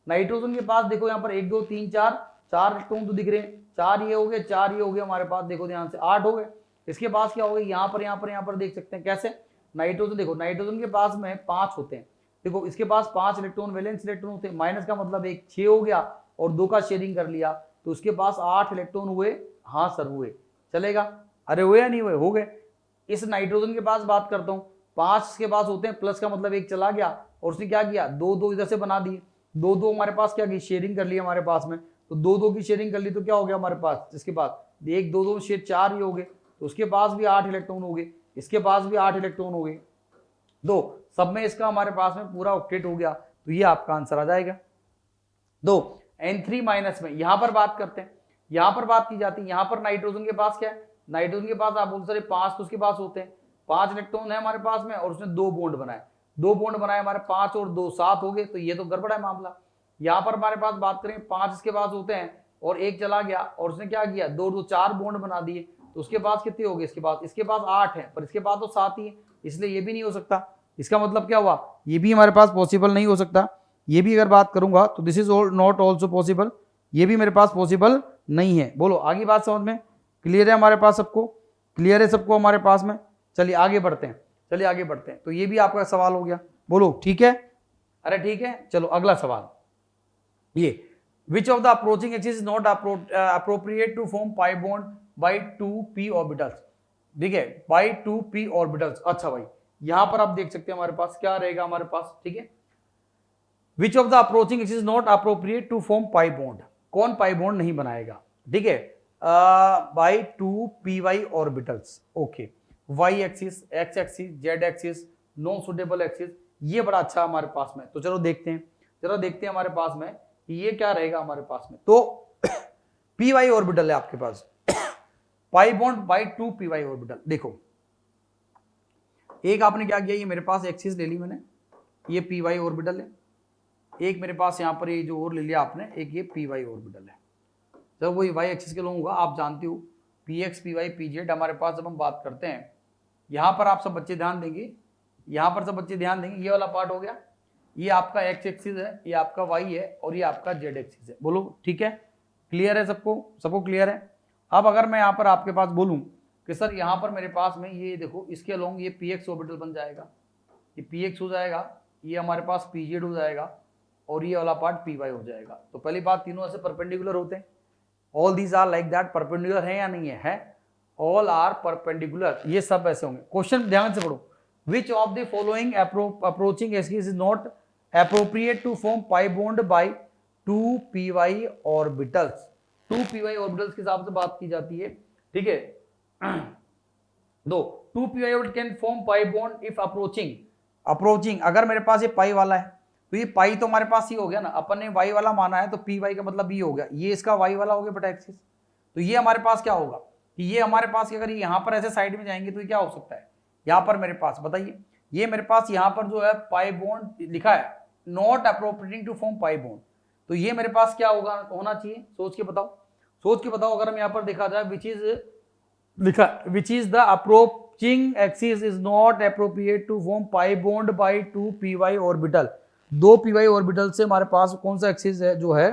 नाइट्रोजन के पास देखो यहाँ पर 1 2 3 4 इलेक्ट्रॉन तो दिख रहे हैं, 4 ये हो गए, 4 ये हो गए, हमारे पास देखो ध्यान से 8 हो गए। इसके पास क्या हो गए, यहाँ पर देख सकते हैं कैसे, नाइट्रोजन देखो, नाइट्रोजन के पास में 5 होते हैं, देखो इसके पास 5 इलेक्ट्रॉन वैलेंस इलेक्ट्रॉन होते हैं, माइनस का मतलब 1 6 हो गया, और 2 का शेयरिंग कर लिया, तो उसके पास 8 इलेक्ट्रॉन हुए। हाँ सर हुए, चलेगा? अरे हुए या नहीं हुए, हो गए। इस नाइट्रोजन के पास बात करता हूँ, 5 इसके पास होते हैं, प्लस का मतलब 1 चला गया, और उसने क्या किया, 2 2 इधर से बना दिए, 2 2 हमारे पास क्या की शेयरिंग कर ली हमारे पास में, तो 2 2 की शेयरिंग कर ली, तो क्या हो गया हमारे पास, इसके पास 1 2 2 शेयर 4 ही हो गए, तो उसके पास भी 8 इलेक्ट्रॉन हो गए, इसके पास भी 8 इलेक्ट्रॉन हो गए, 2 सब में इसका हमारे पास में पूरा ऑक्टेट हो गया, तो ये आपका आंसर आ जाएगा। 2 N3 माइनस में यहां पर बात करते हैं, यहां पर बात की जाती है, यहां पर नाइट्रोजन के पास क्या है, नाइट्रोजन के पास आप बोल सकते 5 तो उसके पास होते हैं, 5 इलेक्ट्रॉन है हमारे पास में, और उसने 2 बॉन्ड बनाए, 2 बॉन्ड बनाए हमारे 5 और 2 7 हो गए, तो ये तो गड़बड़ है मामला। यहाँ पर हमारे पास बात करें 5 इसके पास होते हैं, और 1 चला गया, और उसने क्या किया, 2 2 4 बॉन्ड बना दिए, तो उसके पास कितने हो गए, इसके पास 8 है, पर इसके पास तो 7 ही है, इसलिए ये भी नहीं हो सकता। इसका मतलब क्या हुआ, ये भी हमारे पास पॉसिबल नहीं हो सकता। ये भी अगर बात करूंगा तो this is not also possible, ये भी मेरे पास पॉसिबल नहीं है। बोलो आगे बात समझ में क्लियर है हमारे पास सबको, क्लियर है सबको हमारे पास में? चलिए आगे बढ़ते हैं, चलिए आगे बढ़ते हैं। तो ये भी आपका सवाल हो गया, बोलो ठीक है? अरे ठीक है, चलो अगला सवाल, ये which of the approaching axis is not appropriate to form pi bond by 2p orbitals. ठीक है, बाय 2p ऑर्बिटल्स। अच्छा भाई यहां पर आप देख सकते हैं हमारे पास क्या रहेगा हमारे पास, ठीक है, which of the approaching axis is not appropriate to form pi bond, कौन पाई बॉन्ड नहीं बनाएगा, ठीक है, by 2py orbitals. Okay, Y axis, X axis, Z axis, non suitable axis, ये बड़ा अच्छा हमारे पास में। तो चलो देखते हैं, हमारे पास में ये क्या रहेगा हमारे पास में। तो पी वाई ऑर्बिटल है आपके पास, pi bond by 2 P Y orbital. देखो एक आपने क्या किया, ये मेरे पास एक्सिस ले ली मैंने, ये पी वाई ऑर्बिटल है, एक मेरे पास यहाँ पर ये जो और ले लिया आपने, एक ये पी वाई ऑर्बिटल है। जब वही वाई एक्सिस के लूंगा, आप जानते हो P X P Y P Z हमारे पास जब हम बात करते हैं, यहाँ पर आप सब बच्चे ध्यान देंगे, यहाँ पर सब बच्चे ध्यान देंगे, ये वाला पार्ट हो गया, ये आपका एक्स एक्सिस है, ये आपका वाई है और ये आपका जेड एक्सिस है। बोलो ठीक है, क्लियर है सबको, सबको क्लियर है। अब अगर मैं यहाँ पर आपके पास बोलूँ कि सर यहाँ पर मेरे पास में ये देखो, इसके अलोंग ये पी एक्स ऑर्बिटल बन जाएगा, ये पी एक्स हो जाएगा, ये हमारे पास पी जेड हो जाएगा और ये वाला पार्ट पी वाई हो जाएगा। तो पहली बात, तीनों ऐसे परपेंडिकुलर होते हैं, all these are like that, perpendicular है या नहीं है, ऑल आर परपेंडिकुलर, ये सब ऐसे होंगे। क्वेश्चन ध्यान से पढ़ो, विच of the following approaching axis is not appropriate to form pi bond by 2 py orbitals। 2 py orbitals के हिसाब से बात की जाती है, ठीक है। दो 2 py orbital can form pi bond if approaching अगर मेरे पास ये पाई वाला है तो ये पाई तो हमारे पास ही हो गया ना, अपन ने वाई वाला माना है तो पी वाई का मतलब ये हो गया, ये इसका वाई वाला हो गया बेटा एक्सिस। तो ये हमारे पास क्या होगा कि ये हमारे पास अगर यहाँ पर ऐसे साइड में जाएंगे तो ये क्या हो सकता है, यहाँ पर मेरे पास बताइए, ये मेरे पास यहाँ पर जो है पाई बॉन्ड लिखा है, not appropriating to form pi bond, तो ये मेरे पास क्या होगा, होना चाहिए, सोच के बताओ, सोच के बताओ। अगर हम यहाँ पर देखा जाए विच इज लिखा, which is the approaching axis is not appropriate to form pi bond by 2 P Y orbital. 2 P Y orbital से हमारे पास कौन सा एक्सिस है जो है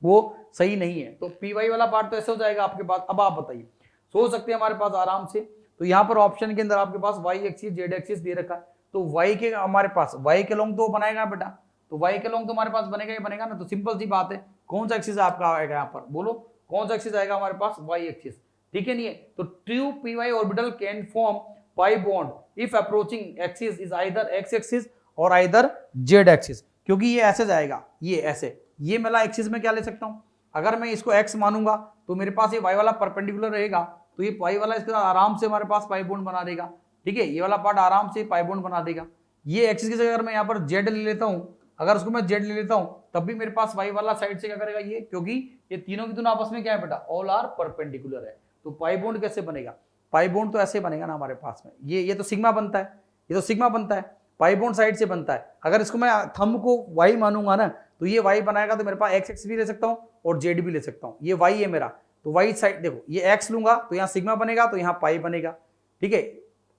वो सही नहीं है, तो पी वाई वाला पार्ट तो ऐसे हो जाएगा आपके पास। अब आप बताइए, सोच सकते हैं हमारे पास आराम से, तो यहाँ पर ऑप्शन के अंदर आपके पास वाई एक्सिस जेड एक्सिस दे रखा है, तो वाई के हमारे पास वाई के लॉन्ग तो बनाएगा बेटा, तो वाई के लॉन्ग तो हमारे पास बनेगा ही बनेगा ना। तो सिंपल सी बात है, कौन सा एक्सिस आपका आएगा यहाँ पर, बोलो कौन सा एक्सिस आएगा हमारे पास, वाई एक्सिस, ठीक है। नहीं है तो 2 P Y orbital can form pi bond if approaching axis is either X axis और आइदर जेड एक्सिस, क्योंकि ये ऐसे जाएगा, ये ऐसे, ये मेरा एक्सिस में क्या ले सकता हूँ, अगर मैं इसको एक्स मानूंगा तो मेरे पास ये वाई वाला परपेंडिकुलर रहेगा, तो ये पाई वाला इसके साथ आराम से हमारे पास पाई बॉन्ड बना देगा, ठीक है, ये वाला पार्ट आराम से पाई बॉन्ड बना देगा। ये एक्सिस की जगह अगर मैं यहाँ पर जेड ले लेता हूँ, अगर उसको मैं जेड ले लेता हूँ तब भी मेरे पास वाई वाला साइड से क्या करेगा ये, क्योंकि ये तीनों की दोनों आपस में क्या है बेटा, ऑल आर परपेंडिकुलर है। तो पाई बॉन्ड कैसे बनेगा, पाई बॉन्ड तो ऐसे बनेगा ना हमारे पास में, ये तो सिग्मा बनता है, ये तो सिग्मा बनता है, पाई बॉन्ड साइड से बनता है। अगर इसको मैं थंब को वाई मानूंगा ना तो ये वाई बनाएगा, तो मेरे पास एक्स एक्स भी ले सकता हूँ और जेड भी ले सकता हूँ, ये वाई है मेरा, तो वाई साइड देखो, ये एक्स लूंगा तो यहाँ सिग्मा बनेगा, तो यहाँ पाई बनेगा, ठीक है।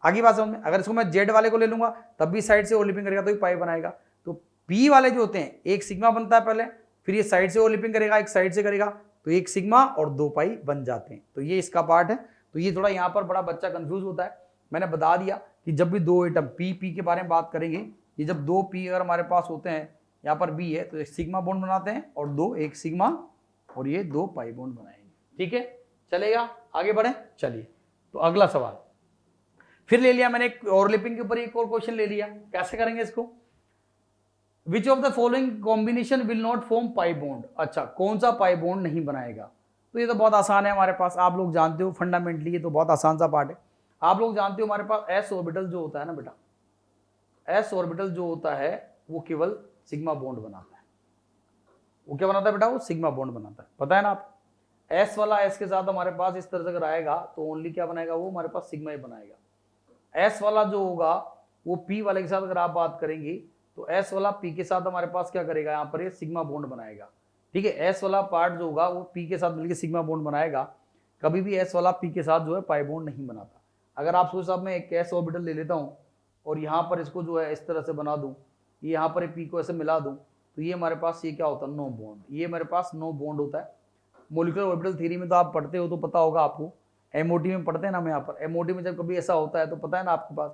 आगे बात समझ में, अगर इसको मैं जेड वाले को ले लूंगा तब भी साइड से ओवरलैपिंग करेगा तो भी पाई बनाएगा। तो पी वाले जो होते हैं, एक सिग्मा बनता है पहले, फिर ये साइड से ओवरलैपिंग करेगा, एक साइड से करेगा, तो एक सिग्मा और 2 पाई बन जाते हैं। तो ये इसका पार्ट है। तो ये थोड़ा यहाँ पर बड़ा बच्चा कंफ्यूज होता है, मैंने बता दिया कि जब भी 2 एटम पी के बारे में बात करेंगे, ये जब 2 पी अगर हमारे पास होते हैं, यहाँ पर बी है तो एक सिग्मा बॉन्ड बनाते हैं और 2 एक सिग्मा और ये 2 पाई बॉन्ड बनाएंगे, ठीक है, चलेगा। आगे बढ़े, चलिए तो अगला सवाल फिर ले लिया मैंने, एक ओवरलैपिंग के ऊपर एक और क्वेश्चन ले लिया, कैसे करेंगे इसको, विच of the following combination will not form pi bond. अच्छा, कौन सा पाई बॉन्ड नहीं बनाएगा, तो ये तो बहुत आसान है हमारे पास, आप लोग जानते हो फंडामेंटली, ये तो बहुत आसान सा पार्ट है। आप लोग जानते हो हमारे पास एस ऑर्बिटल जो होता है ना बेटा, एस ऑर्बिटल जो होता है वो केवल सिग्मा बॉन्ड बनाता है, वो क्या बनाता है बेटा, वो सिग्मा बॉन्ड बनाता है, पता है ना आप। एस वाला एस के साथ हमारे पास इस तरह से अगर आएगा तो ओनली क्या बनाएगा, वो हमारे पास सिग्मा ही बनाएगा। एस वाला जो होगा वो पी वाले के साथ अगर आप बात करेंगे तो एस वाला पी के साथ हमारे पास क्या करेगा, यहाँ पर ये सिग्मा बॉन्ड बनाएगा, ठीक है। एस वाला पार्ट जो होगा वो पी के साथ मिलकर सिग्मा बॉन्ड बनाएगा, कभी भी एस वाला पी के साथ जो है पाई बॉन्ड नहीं बनाता। अगर आप सोच, साहब मैं एक एस ऑर्बिटल ले लेता हूँ और यहाँ पर इसको जो है इस तरह से बना दूँ, यहाँ पर पी को ऐसे मिला दूँ, तो ये हमारे पास ये क्या होता है, नो बॉन्ड, ये मेरे पास नो बॉन्ड होता है। मोलिकुलर ऑर्बिटल थ्योरी में तो आप पढ़ते हो तो पता होगा आपको, एमओटी में पढ़ते हैं ना हम, यहाँ पर एमओटी में जब कभी ऐसा होता है तो पता है ना आपके पास,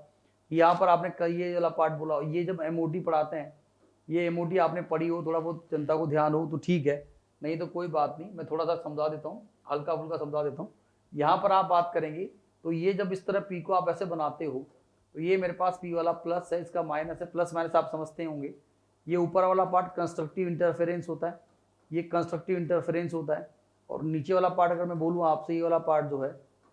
यहाँ पर आपने ये वाला पार्ट बोला, ये जब एमओटी पढ़ाते हैं, ये एमओटी आपने पढ़ी हो, थोड़ा बहुत जनता को ध्यान हो तो ठीक है, नहीं तो कोई बात नहीं, मैं थोड़ा सा समझा देता हूँ, हल्का फुल्का समझा देता हूँ। यहाँ पर आप बात करेंगे तो ये जब इस तरह पी को आप ऐसे बनाते हो तो ये मेरे पास पी वाला प्लस है, इसका माइनस है, प्लस माइनस आप समझते होंगे। ये ऊपर वाला पार्ट कंस्ट्रक्टिव इंटरफेरेंस होता है, ये कंस्ट्रक्टिव इंटरफेरेंस होता है, और नीचे वाला पार्ट अगर मैं बोलूँ आपसे, ये वाला पार्ट जो है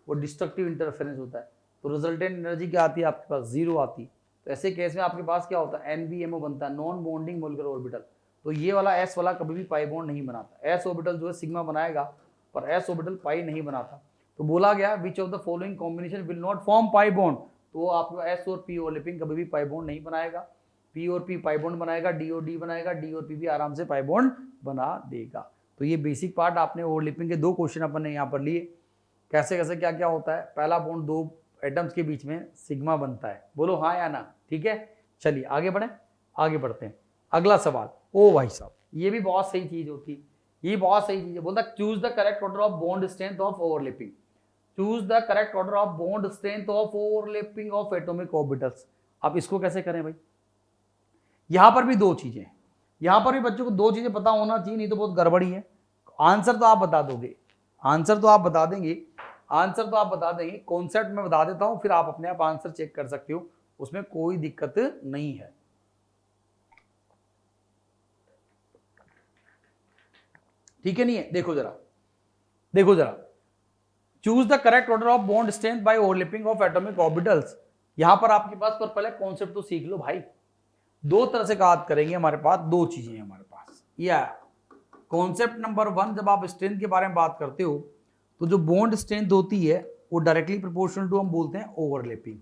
वो डिस्ट्रक्टिव इंटरफेरेंस होता है। तो रिजल्टेंट एनर्जी क्या आती है आपके पास, 0 आती। तो ऐसे केस में आपके पास क्या होता है, NBMO बनता है, नॉन बॉन्डिंग मोलिकुलर ऑर्बिटल। तो ये वाला एस वाला कभी भी पाई बॉन्ड नहीं बनाता, एस ऑर्बिटल जो है सिग्मा बनाएगा पर एस ऑर्बिटल पाई नहीं बनाता। तो बोला गया विच of the following combination will not form pi bond, तो आपको एस और पी ओवरलैपिंग कभी भी पाई बॉन्ड नहीं बनाएगा। पी और पी पाई बॉन्ड बनाएगा, डी और डी बनाएगा, डी और पी भी आराम से पाई बॉन्ड बना देगा। तो ये बेसिक पार्ट आपने ओवरलैपिंग के 2 क्वेश्चन अपन ने यहाँ पर लिए, कैसे कैसे क्या क्या होता है। पहला बॉन्ड 2 एटम्स के बीच में सिग्मा बनता है, बोलो हाँ या ना, ठीक है। चलिए आगे बढ़े, आगे बढ़ते हैं। अगला सवाल, ओ भाई साहब ये भी बहुत सही चीज होती है, ये बहुत सही चीज है। बोलता choose the correct order of bond strength of overlapping, choose the correct order of bond strength of overlapping of atomic orbitals. अब इसको कैसे करें भाई, यहां पर भी 2 चीजें, यहां पर भी बच्चों को 2 चीजें पता होना चाहिए, नहीं तो बहुत गड़बड़ी है। आंसर तो आप बता दोगे, आंसर तो आप बता देंगे, आंसर तो आप बता देंगे, कॉन्सेप्ट में बता देता हूं, फिर आप अपने आप आंसर चेक कर सकते हो, उसमें कोई दिक्कत नहीं है। ठीक है, नहीं है, देखो जरा, देखो जरा, choose the correct order of bond strength by overlapping of atomic orbitals. यहां पर आपके पास, पर पहले कॉन्सेप्ट तो सीख लो भाई। 2 तरह से बात करेंगे, हमारे पास 2 चीजें हैं हमारे पास। या कॉन्सेप्ट नंबर 1, जब आप स्ट्रेंथ के बारे में बात करते हो तो जो बॉन्ड स्ट्रेंथ होती है वो डायरेक्टली प्रोपोर्शनल टू हम बोलते हैं ओवरलैपिंग।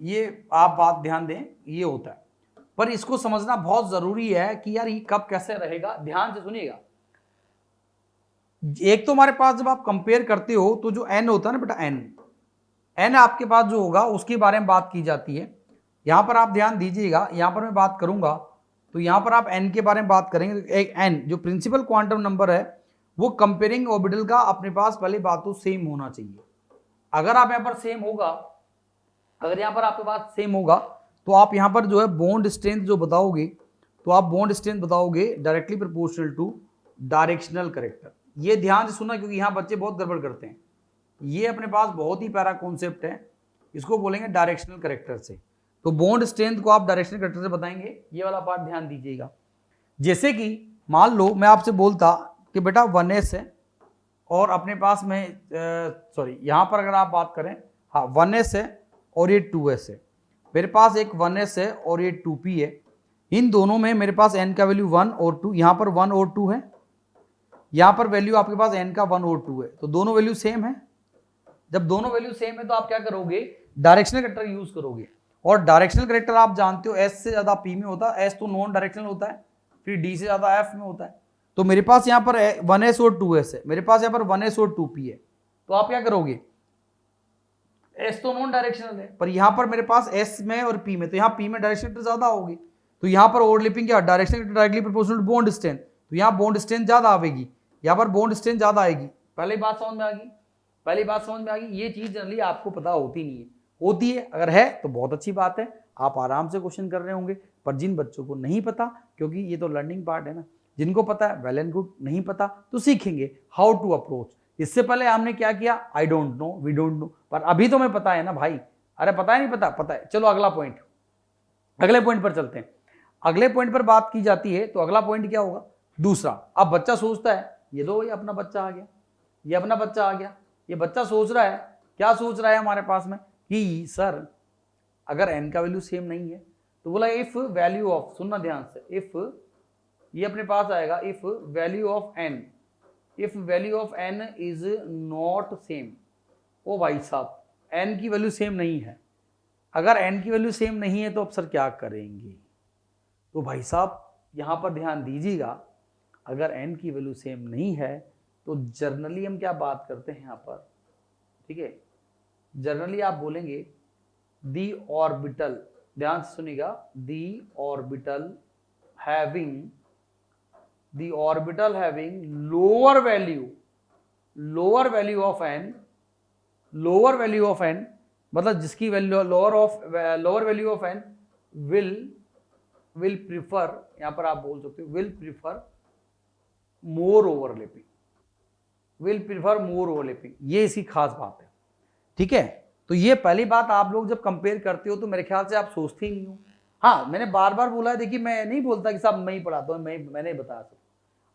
ये आप बात ध्यान दें, ये होता है, पर इसको समझना बहुत जरूरी है कि यार ये कब कैसे रहेगा। ध्यान से सुनिएगा, एक तो हमारे पास जब आप कंपेयर करते हो तो जो एन होता है ना बेटा, एन आपके पास जो होगा उसके बारे में बात की जाती है। यहां पर आप ध्यान दीजिएगा, यहां पर मैं बात करूंगा तो यहां पर आप एन के बारे में बात करेंगे। एक एन जो प्रिंसिपल क्वांटम नंबर है वो कंपेयरिंग ऑर्बिटल का अपने पास पहले बात तो सेम होना चाहिए। अगर आप यहां पर सेम होगा, अगर यहां पर आपके पास सेम होगा तो आप यहां पर जो है बॉन्ड स्ट्रेंथ जो बताओगे, तो आप बॉन्ड स्ट्रेंथ बताओगे directly proportional to directional character. ये ध्यान से सुनना क्योंकि यहां बच्चे बहुत गड़बड़ करते हैं। ये अपने पास बहुत ही प्यारा कॉन्सेप्ट है, इसको बोलेंगे डायरेक्शनल करेक्टर से। तो बॉन्ड स्ट्रेंथ को आप डायरेक्शनल करेक्टर से बताएंगे, ये वाला पार्ट ध्यान दीजिएगा। जैसे कि मान लो मैं आपसे बोलता कि बेटा 1s है और अपने पास में सॉरी यहां पर अगर आप बात करें, हाँ 1s है और ये 2s है, मेरे पास एक 1s है और ये 2p है। इन दोनों में मेरे पास n का वैल्यू 1 और 2, यहां पर 1 और 2 है, यहां पर वैल्यू आपके पास n का 1 और 2 है, तो दोनों वैल्यू सेम है। जब दोनों वैल्यू सेम है तो आप क्या करोगे, डायरेक्शनल करेक्टर यूज करोगे। और डायरेक्शनल करेक्टर आप जानते हो s से ज्यादा p में होता है, s तो नॉन डायरेक्शनल होता है, फिर d से ज्यादा f में होता है। तो मेरे पास यहाँ पर 1s और 2s है, मेरे पास यहाँ पर 1s और 2p है, तो आप क्या करोगे, s तो नॉन डायरेक्शनल है पर यहाँ पर मेरे पास s में और p में, तो यहाँ p में डायरेक्शनल ज्यादा होगी, तो यहाँ पर ओवरलैपिंग क्या, directional directly proportional bond strength, तो यहाँ बॉन्ड स्ट्रेंथ ज्यादा आएगी, यहाँ पर बॉन्ड स्ट्रेंथ ज्यादा आएगी। पहली बात समझ में आ गई, पहली बात समझ में आ गई। ये चीज जनरली आपको पता होती नहीं है, होती है अगर है तो बहुत अच्छी बात है, आप आराम से क्वेश्चन कर रहे होंगे। पर जिन बच्चों को नहीं पता, क्योंकि ये तो लर्निंग पार्ट है ना, जिनको पता है वेल एंड गुड, नहीं पता तो सीखेंगे हाउ टू अप्रोच। इससे पहले हमने क्या किया, I don't know, we don't know, पर अभी तो मैं पता है ना भाई। अरे पता है नहीं पता, पता है। चलो अगला पॉइंट, अगले पॉइंट पर चलते हैं। अगले पॉइंट पर बात की जाती है तो अगला पॉइंट क्या होगा, दूसरा। अब बच्चा सोचता है, ये लो ये अपना बच्चा आ गया, ये अपना बच्चा आ गया, ये बच्चा सोच रहा है, क्या सोच रहा है हमारे पास में कि सर अगर n का वैल्यू सेम नहीं है तो बोला इफ वैल्यू ऑफ, सुनना ध्यान से, इफ ये अपने पास आएगा, if value of n, if value of n is not same. ओ भाई साहब n की वैल्यू सेम नहीं है, अगर n की वैल्यू सेम नहीं है तो अब सर क्या करेंगे। तो भाई साहब यहां पर ध्यान दीजिएगा, अगर n की वैल्यू सेम नहीं है तो जर्नली हम क्या बात करते हैं यहां पर, ठीक है, जर्नली आप बोलेंगे दी ऑर्बिटल, ध्यान से सुनिएगा, दी orbital having, the orbital having lower value of n, lower value of n मतलब जिसकी value lower value of n will prefer, यहां पर आप बोल सकते हो will prefer more overlapping, will prefer more overlapping, ये इसकी खास बात है। ठीक है, तो ये पहली बात, आप लोग जब कंपेयर करते हो तो मेरे ख्याल से आप सोचते ही नहीं हो। हाँ मैंने बार बार बोला है, देखिए मैं नहीं बोलता कि साहब मैं ही पढ़ाता हूँ, मैं नहीं बता सकता,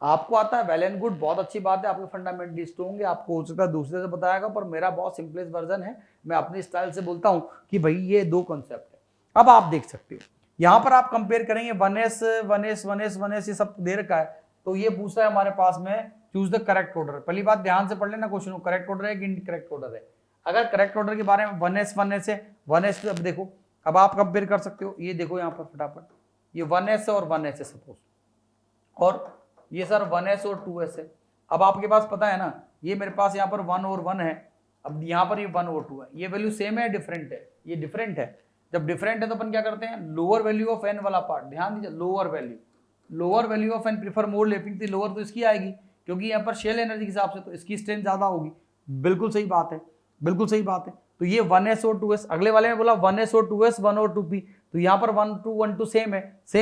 आपको आता है वेल एंड गुड, बहुत अच्छी बात है, आपके फंडामेंटलिस्ट होंगे, आपको हो सकता है दूसरे से बताएगा, पर मेरा बहुत सिंपलेस्ट वर्जन है, मैं अपने स्टाइल से बोलता हूँ कि भाई ये 2 कॉन्सेप्ट है। अब आप देख सकते हो यहाँ पर आप कंपेयर करेंगे 1s ये सब दे रखा है, तो ये पूछा है हमारे पास में चूज द करेक्ट ऑर्डर। पहली बात ध्यान से पढ़ लेना क्वेश्चन को, करेक्ट ऑर्डर है कि इनकरेक्ट ऑर्डर है। अगर करेक्ट ऑर्डर के बारे में 1s है 1s, अब देखो अब आप कंपेयर कर सकते हो, ये देखो यहाँ पर फटाफट, ये 1s और 1s है सपोज, और ये सर 1s और 2s है। अब आपके पास पता है ना, ये मेरे पास यहाँ पर 1 और 1 है, अब यहाँ पर ये 1 और 2 है, ये वैल्यू सेम है डिफरेंट है, ये डिफरेंट है। जब डिफरेंट है तो अपन क्या करते हैं, लोअर वैल्यू ऑफ n वाला पार्ट, ध्यान दीजिए lower value of n prefer more lapping, तो लोअर तो इसकी आएगी क्योंकि यहाँ पर शेल एनर्जी के हिसाब से तो इसकी स्ट्रेंथ ज्यादा होगी। बिल्कुल सही बात है, बिल्कुल सही बात है। तो ये 1s और 2s, अगले वाले में बोला 1s और 2s 1 और 2p, तो यहाँ पर 1 2 सेम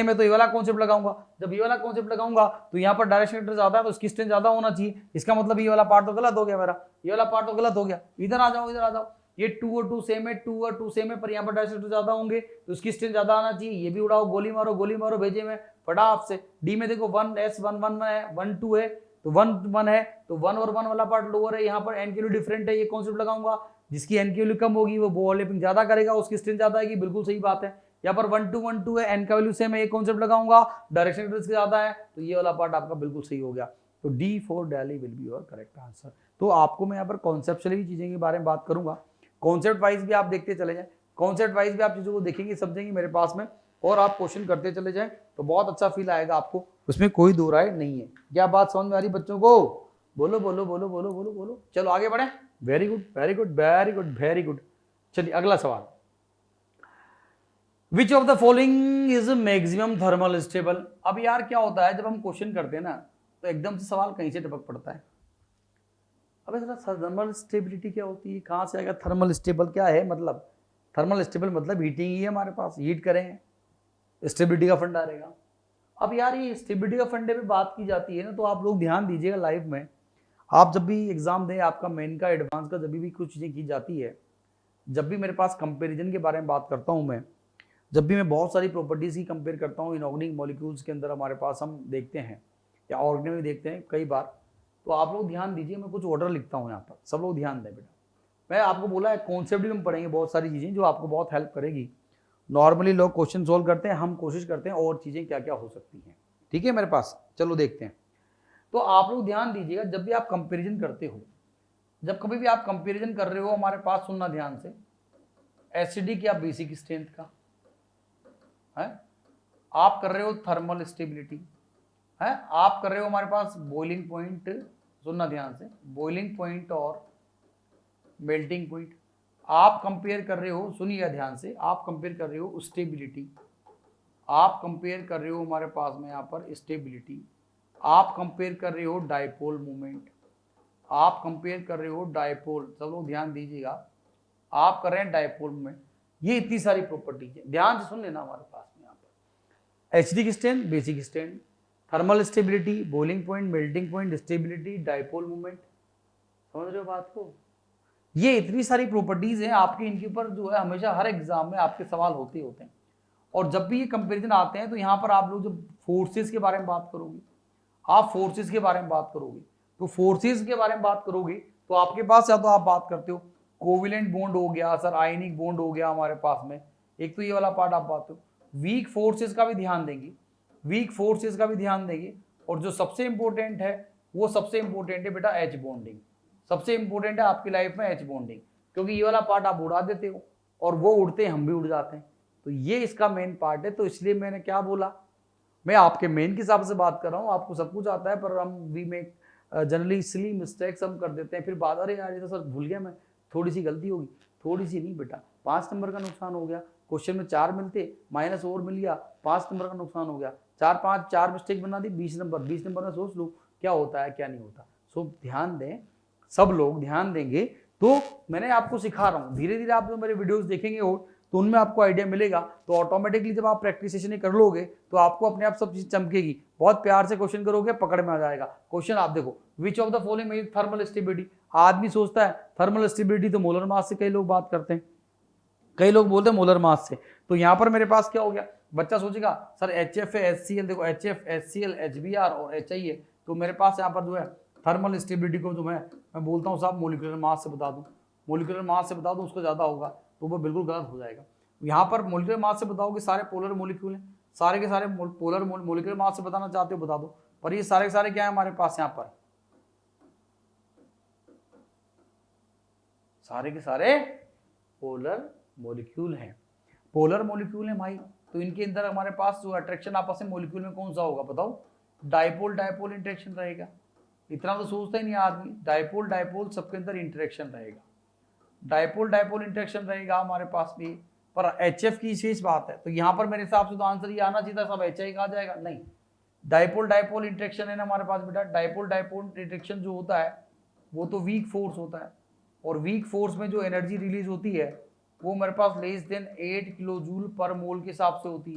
है तो ये वाला कॉन्सेप्ट लगाऊंगा। जब ये वाला कॉन्सेप्ट लगाऊंगा तो यहाँ पर डायरेक्शन वेक्टर ज्यादा है तो इसकी स्ट्रेंथ ज्यादा होना चाहिए, इसका मतलब ये वाला पार्ट तो गलत हो गया मेरा, ये वाला पार्ट तो गलत हो गया। इधर आ जाओ, इधर आ जाओ, ये 2 और 2 सेम है, 2 और 2 सेम है, पर यहाँ पर डायरेक्शन वेक्टर ज्यादा होंगे तो उसकी स्ट्रेंथ ज्यादा आना चाहिए। ये भी उड़ाओ, गोली मारो भेजे में फटा आपसे। डी में देखो 1s 1 1 है, 1 2 है, तो 1 1 है, तो 1 और 1 वाला पार्ट लोअर है, यहाँ पर n की वैल्यू डिफरेंट है, ये कॉन्सेप्ट लगाऊंगा। जिसकी n की वैल्यू कम होगी वो ओवरलैपिंग ज्यादा करेगा, उसकी स्ट्रेंथ ज्यादा आएगी, बिल्कुल सही बात है। यहाँ पर 1 2 है, n का वैल्यू सेम है, ये कॉन्सेप्ट लगाऊंगा, डायरेक्शन वेक्टर ज्यादा है, तो ये वाला पार्ट आपका बिल्कुल सही हो गया। तो D for Delhi will be your correct answer. तो आपको मैं यहाँ पर कॉन्सेप्चुअली भी चीजें के बारे में बात करूंगा, कॉन्सेप्ट वाइज भी आप देखते चले जाए, कॉन्सेप्ट वाइज भी आप चीजों को देखेंगे समझेंगे मेरे पास में, और आप क्वेश्चन करते चले जाए तो बहुत अच्छा फील आएगा आपको, उसमें कोई दो राय नहीं है। क्या बात समझ में आ रही बच्चों को? बोलो बोलो बोलो बोलो बोलो बोलो। चलो आगे बढ़े। Very good very good very good very good. चलिए अगला सवाल, विच of the following is maximum thermal stable. अब यार क्या होता है जब हम क्वेश्चन करते हैं ना तो एकदम से सवाल कहीं से टपक पड़ता है। अब जरा थर्मल स्टेबिलिटी क्या होती है, कहाँ से आएगा थर्मल स्टेबल, क्या है मतलब? थर्मल स्टेबल मतलब हीटिंग ही है, हमारे पास हीट करें, स्टेबिलिटी का फंडा रहेगा। अब यार ये स्टेबिलिटी का फंडे पे बात की जाती है ना, तो आप लोग ध्यान दीजिएगा लाइफ में, आप जब भी एग्जाम दें, आपका मेन का एडवांस का, जब भी कुछ चीज़ें की जाती है, जब भी मेरे पास कंपैरिजन के बारे में बात करता हूँ मैं, जब भी मैं बहुत सारी प्रॉपर्टीज़ की कंपेयर करता हूँ इनऑर्गेनिक मॉलिक्यूल्स के अंदर हमारे पास हम देखते हैं या ऑर्गेनिक में देखते हैं कई बार, तो आप लोग ध्यान दीजिए, मैं कुछ ऑर्डर लिखता हूँ यहाँ पर, सब लोग ध्यान दें बेटा। मैं आपको बोला है कॉन्सेप्ट भी हम पढ़ेंगे, बहुत सारी चीज़ें जो आपको बहुत हेल्प करेगी। नॉर्मली लोग क्वेश्चन सोल्व करते हैं, हम कोशिश करते हैं और चीज़ें क्या क्या हो सकती हैं, ठीक है मेरे पास। चलो देखते हैं। तो आप लोग ध्यान दीजिएगा, जब भी आप कंपैरिजन करते हो, जब कभी भी आप कंपैरिजन कर रहे हो हमारे पास, सुनना ध्यान से, एसिडिक या बेसिक स्ट्रेंथ का है, आप कर रहे हो थर्मल स्टेबिलिटी है, आप कर रहे हो हमारे पास बॉइलिंग पॉइंट, सुनना ध्यान से, बॉइलिंग पॉइंट और मेल्टिंग पॉइंट, आप कंपेयर कर रहे हो, सुनिएगा ध्यान से, आप कंपेयर कर रहे हो स्टेबिलिटी, आप कंपेयर कर रहे हो हमारे पास में यहाँ पर स्टेबिलिटी, आप कंपेयर कर रहे हो डायपोल मोमेंट, आप कंपेयर कर रहे हो डायपोल, सब लोग ध्यान दीजिएगा, आप कर रहे हैं डायपोल मोमेंट। ये इतनी सारी प्रॉपर्टीज है, ध्यान से सुन लेना हमारे पास में यहाँ पर, acidic strength, basic strength, thermal stability, boiling point, melting point, stability, dipole moment, समझ रहे हो बात को? ये इतनी सारी प्रॉपर्टीज हैं आपके, इनके ऊपर जो है हमेशा हर एग्जाम में आपके सवाल होते होते हैं। और जब भी ये कंपैरिजन आते हैं तो यहाँ पर आप लोग जब फोर्सेस के बारे में बात करोगे, आप फोर्सेस के बारे में बात करोगे, तो फोर्सेस के बारे में बात करोगे तो आपके पास या तो आप बात करते हो कोविलेंट बॉन्ड हो गया सर, आयनिक बॉन्ड हो गया हमारे पास में, एक तो ये वाला पार्ट आप बात हो, वीक फोर्सेस का भी ध्यान देंगे, वीक फोर्सेस का भी ध्यान देंगे, और जो सबसे इंपॉर्टेंट है वो सबसे इंपॉर्टेंट है बेटा एच बॉन्डिंग, सबसे इंपॉर्टेंट है आपकी लाइफ में एच बॉन्डिंग, क्योंकि ये वाला पार्ट आप उड़ा देते हो और वो उड़ते हैं, हम भी उड़ जाते हैं, तो ये इसका मेन पार्ट है। तो इसलिए मैंने क्या बोला, मैं आपके मेन के हिसाब से बात कर रहा हूँ, आपको सब कुछ आता है, पर हम वी मेक जनरली इसलिए मिस्टेक्स हम कर देते हैं, फिर बाद अरे यार ये तो सर भूल गया मैं, थोड़ी सी गलती होगी, थोड़ी सी नहीं बेटा, 5 नंबर का नुकसान हो गया, क्वेश्चन में 4 मिलते, माइनस और मिल गया, 5 नंबर का नुकसान हो गया, 4 मिस्टेक बना दी, 20 नंबर में सोच लो क्या होता है क्या नहीं होता। सो ध्यान दें, सब लोग ध्यान देंगे, तो मैंने आपको सिखा रहा हूँ, धीरे धीरे आप जो मेरे वीडियोस देखेंगे हो तो उनमें आपको आइडिया मिलेगा, तो ऑटोमेटिकली जब आप प्रैक्टिस सेशन कर लोगे तो आपको अपने आप सब चीज चमकेगी, बहुत प्यार से क्वेश्चन करोगे पकड़ में आ जाएगा। क्वेश्चन आप देखो, विच of the following is thermal stability. आदमी सोचता है थर्मल स्टेबिलिटी तो मोलर मास से, कई लोग बात करते हैं, कई लोग बोलते हैं मोलर मास से, तो यहाँ पर मेरे पास क्या हो गया, बच्चा सोचेगा सर HF है, HCl, देखो HF HCl HBr और HI है, तो मेरे पास यहाँ पर जो है थर्मल स्टेबिलिटी को जो मैं बोलता हूँ साहब मोलिकुलर मास से बता दूँ, मोलिकुलर मास से बता दूँ उसको ज़्यादा होगा, तो वो बिल्कुल गलत हो जाएगा। यहाँ पर मोलिकुलर मास से बताओगे, सारे पोलर मोलिक्यूल हैं, सारे के सारे पोलर मोलिकुलर मास से बताना चाहते हो बता दो, पर ये सारे के सारे क्या है हमारे पास यहाँ पर सारे के सारे पोलर मॉलिक्यूल हैं, पोलर मॉलिक्यूल हैं भाई। तो इनके अंदर हमारे पास जो अट्रैक्शन आपस में मॉलिक्यूल में कौन सा होगा बताओ, डाइपोल डाइपोल इंटरेक्शन रहेगा। इतना तो सोचता ही नहीं आदमी, डाइपोल डाइपोल सबके अंदर इंटरेक्शन रहेगा, डाइपोल डाइपोल इंटरेक्शन रहेगा हमारे पास भी। पर HF की विशेष बात है, तो यहाँ पर मेरे हिसाब से तो आंसर ये आना चाहिए था, सब HI का आ जाएगा, नहीं डाइपोल डाइपोल इंटरेक्शन है ना हमारे पास बेटा। डाइपोल डाइपोल इंटरेक्शन जो होता है वो तो वीक फोर्स होता है, और वीक फोर्स में जो एनर्जी रिलीज होती है वो मेरे पास less than 8 kilo joule per mole के हिसाब से होती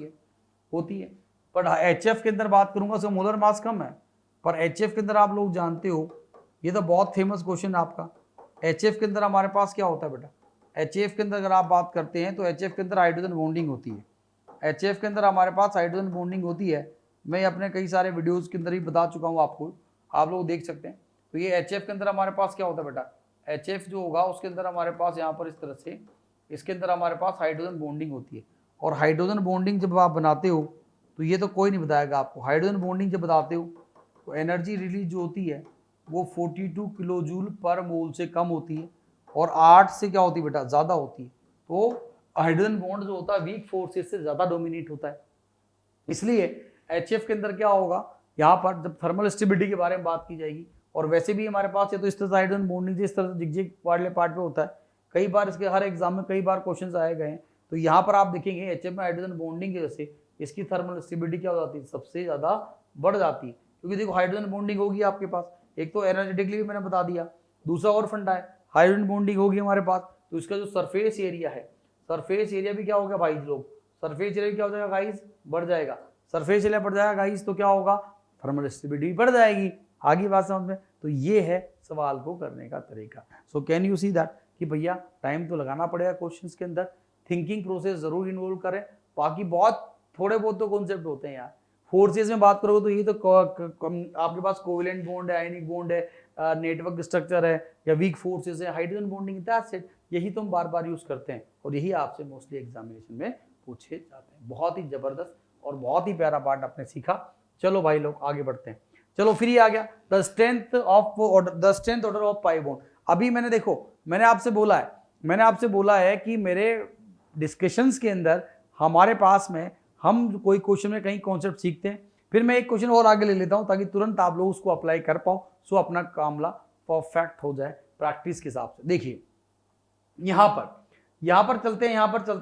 है। पर HF के अंदर बात करूंगा उसका मोलर मास कम है, पर HF के अंदर आप लोग जानते हो, ये तो बहुत फेमस क्वेश्चन है आपका, HF के अंदर हमारे पास क्या होता है बेटा, HF के अंदर अगर आप बात करते हैं तो HF के अंदर हाइड्रोजन बॉन्डिंग होती है। HF के अंदर हमारे पास हाइड्रोजन बॉन्डिंग होती है, मैं अपने कई सारे वीडियोस के अंदर ही बता चुका हूँ आपको, आप लोग देख सकते हैं। तो ये HF के अंदर हमारे पास क्या होता है बेटा, HF जो होगा उसके अंदर हमारे पास यहाँ पर इस तरह से, इसके अंदर हमारे पास हाइड्रोजन बॉन्डिंग होती है। और हाइड्रोजन बॉन्डिंग जब आप बनाते हो तो ये तो कोई नहीं बताएगा आपको, हाइड्रोजन बॉन्डिंग जब बताते हो तो एनर्जी रिलीज जो होती है वो 42 किलो जूल पर मोल से कम होती है, और 8 से क्या होती है बेटा, ज़्यादा होती है। तो हाइड्रोजन बॉन्ड जो होता है वीक फोर्सेस से ज़्यादा डोमिनेट होता है। इसलिए HF के अंदर क्या होगा, यहाँ पर जब थर्मल स्टेबिलिटी के बारे में बात की जाएगी, और वैसे भी हमारे पास ये तो इस तरह से हाइड्रोजन बॉन्डिंग इस तरह से जिग वाले पार्ट पे होता है, कई बार इसके हर एग्जाम में कई बार क्वेश्चन आए गए हैं। तो यहाँ पर आप देखेंगे HF में हाइड्रोजन बॉन्डिंग की वजह से इसकी थर्मल स्टेबिलिटी क्या हो जाती है, सबसे ज़्यादा बढ़ जाती है। क्योंकि देखो हाइड्रोजन बॉन्डिंग होगी आपके पास, एक तो एनर्जेटिकली भी मैंने बता दिया, दूसरा और फंडा है हाइड्रोजन बॉन्डिंग होगी हमारे पास, तो इसका जो सरफेस एरिया है, सरफेस एरिया भी क्या होगा भाई लोग, सरफेस एरिया क्या हो जाएगा गाइस, बढ़ जाएगा। सरफेस एरिया बढ़ जाएगा गाइस तो क्या होगा, थर्मल स्टेबिलिटी बढ़ जाएगी। आगे बात समझ में, तो ये है सवाल को करने का तरीका। So can you see that कि भैया टाइम तो लगाना पड़ेगा क्वेश्चंस के अंदर, थिंकिंग प्रोसेस जरूर इन्वॉल्व करें, बाकी बहुत थोड़े बहुत तो कॉन्सेप्ट होते हैं यार। फोर्सेस में बात करोगे तो ये तो आपके पास कोवेलेंट बॉन्ड है, आयनिक बॉन्ड है, नेटवर्क स्ट्रक्चर है, या वीक फोर्सेस है, हाइड्रोजन बॉन्डिंग, दैट्स इट। यही तो हम बार बार यूज करते हैं, और यही आपसे मोस्टली एग्जामिनेशन में पूछे जाते हैं। बहुत ही जबरदस्त और बहुत ही प्यारा पार्ट आपने सीखा। चलो भाई लोग आगे बढ़ते हैं। चलो फिर ये आ गया the strength order of pi bond. अभी मैंने देखो, मैंने आपसे बोला है कि मेरे डिस्कशंस के अंदर हमारे पास में हम कोई क्वेश्चन में कहीं कॉन्सेप्ट सीखते हैं, फिर मैं एक क्वेश्चन और आगे ले लेता हूं ताकि तुरंत आप लोग उसको अप्लाई कर पाओ, सो अपना कामला परफेक्ट हो जाए प्रैक्टिस के हिसाब से। देखिए यहां पर चलते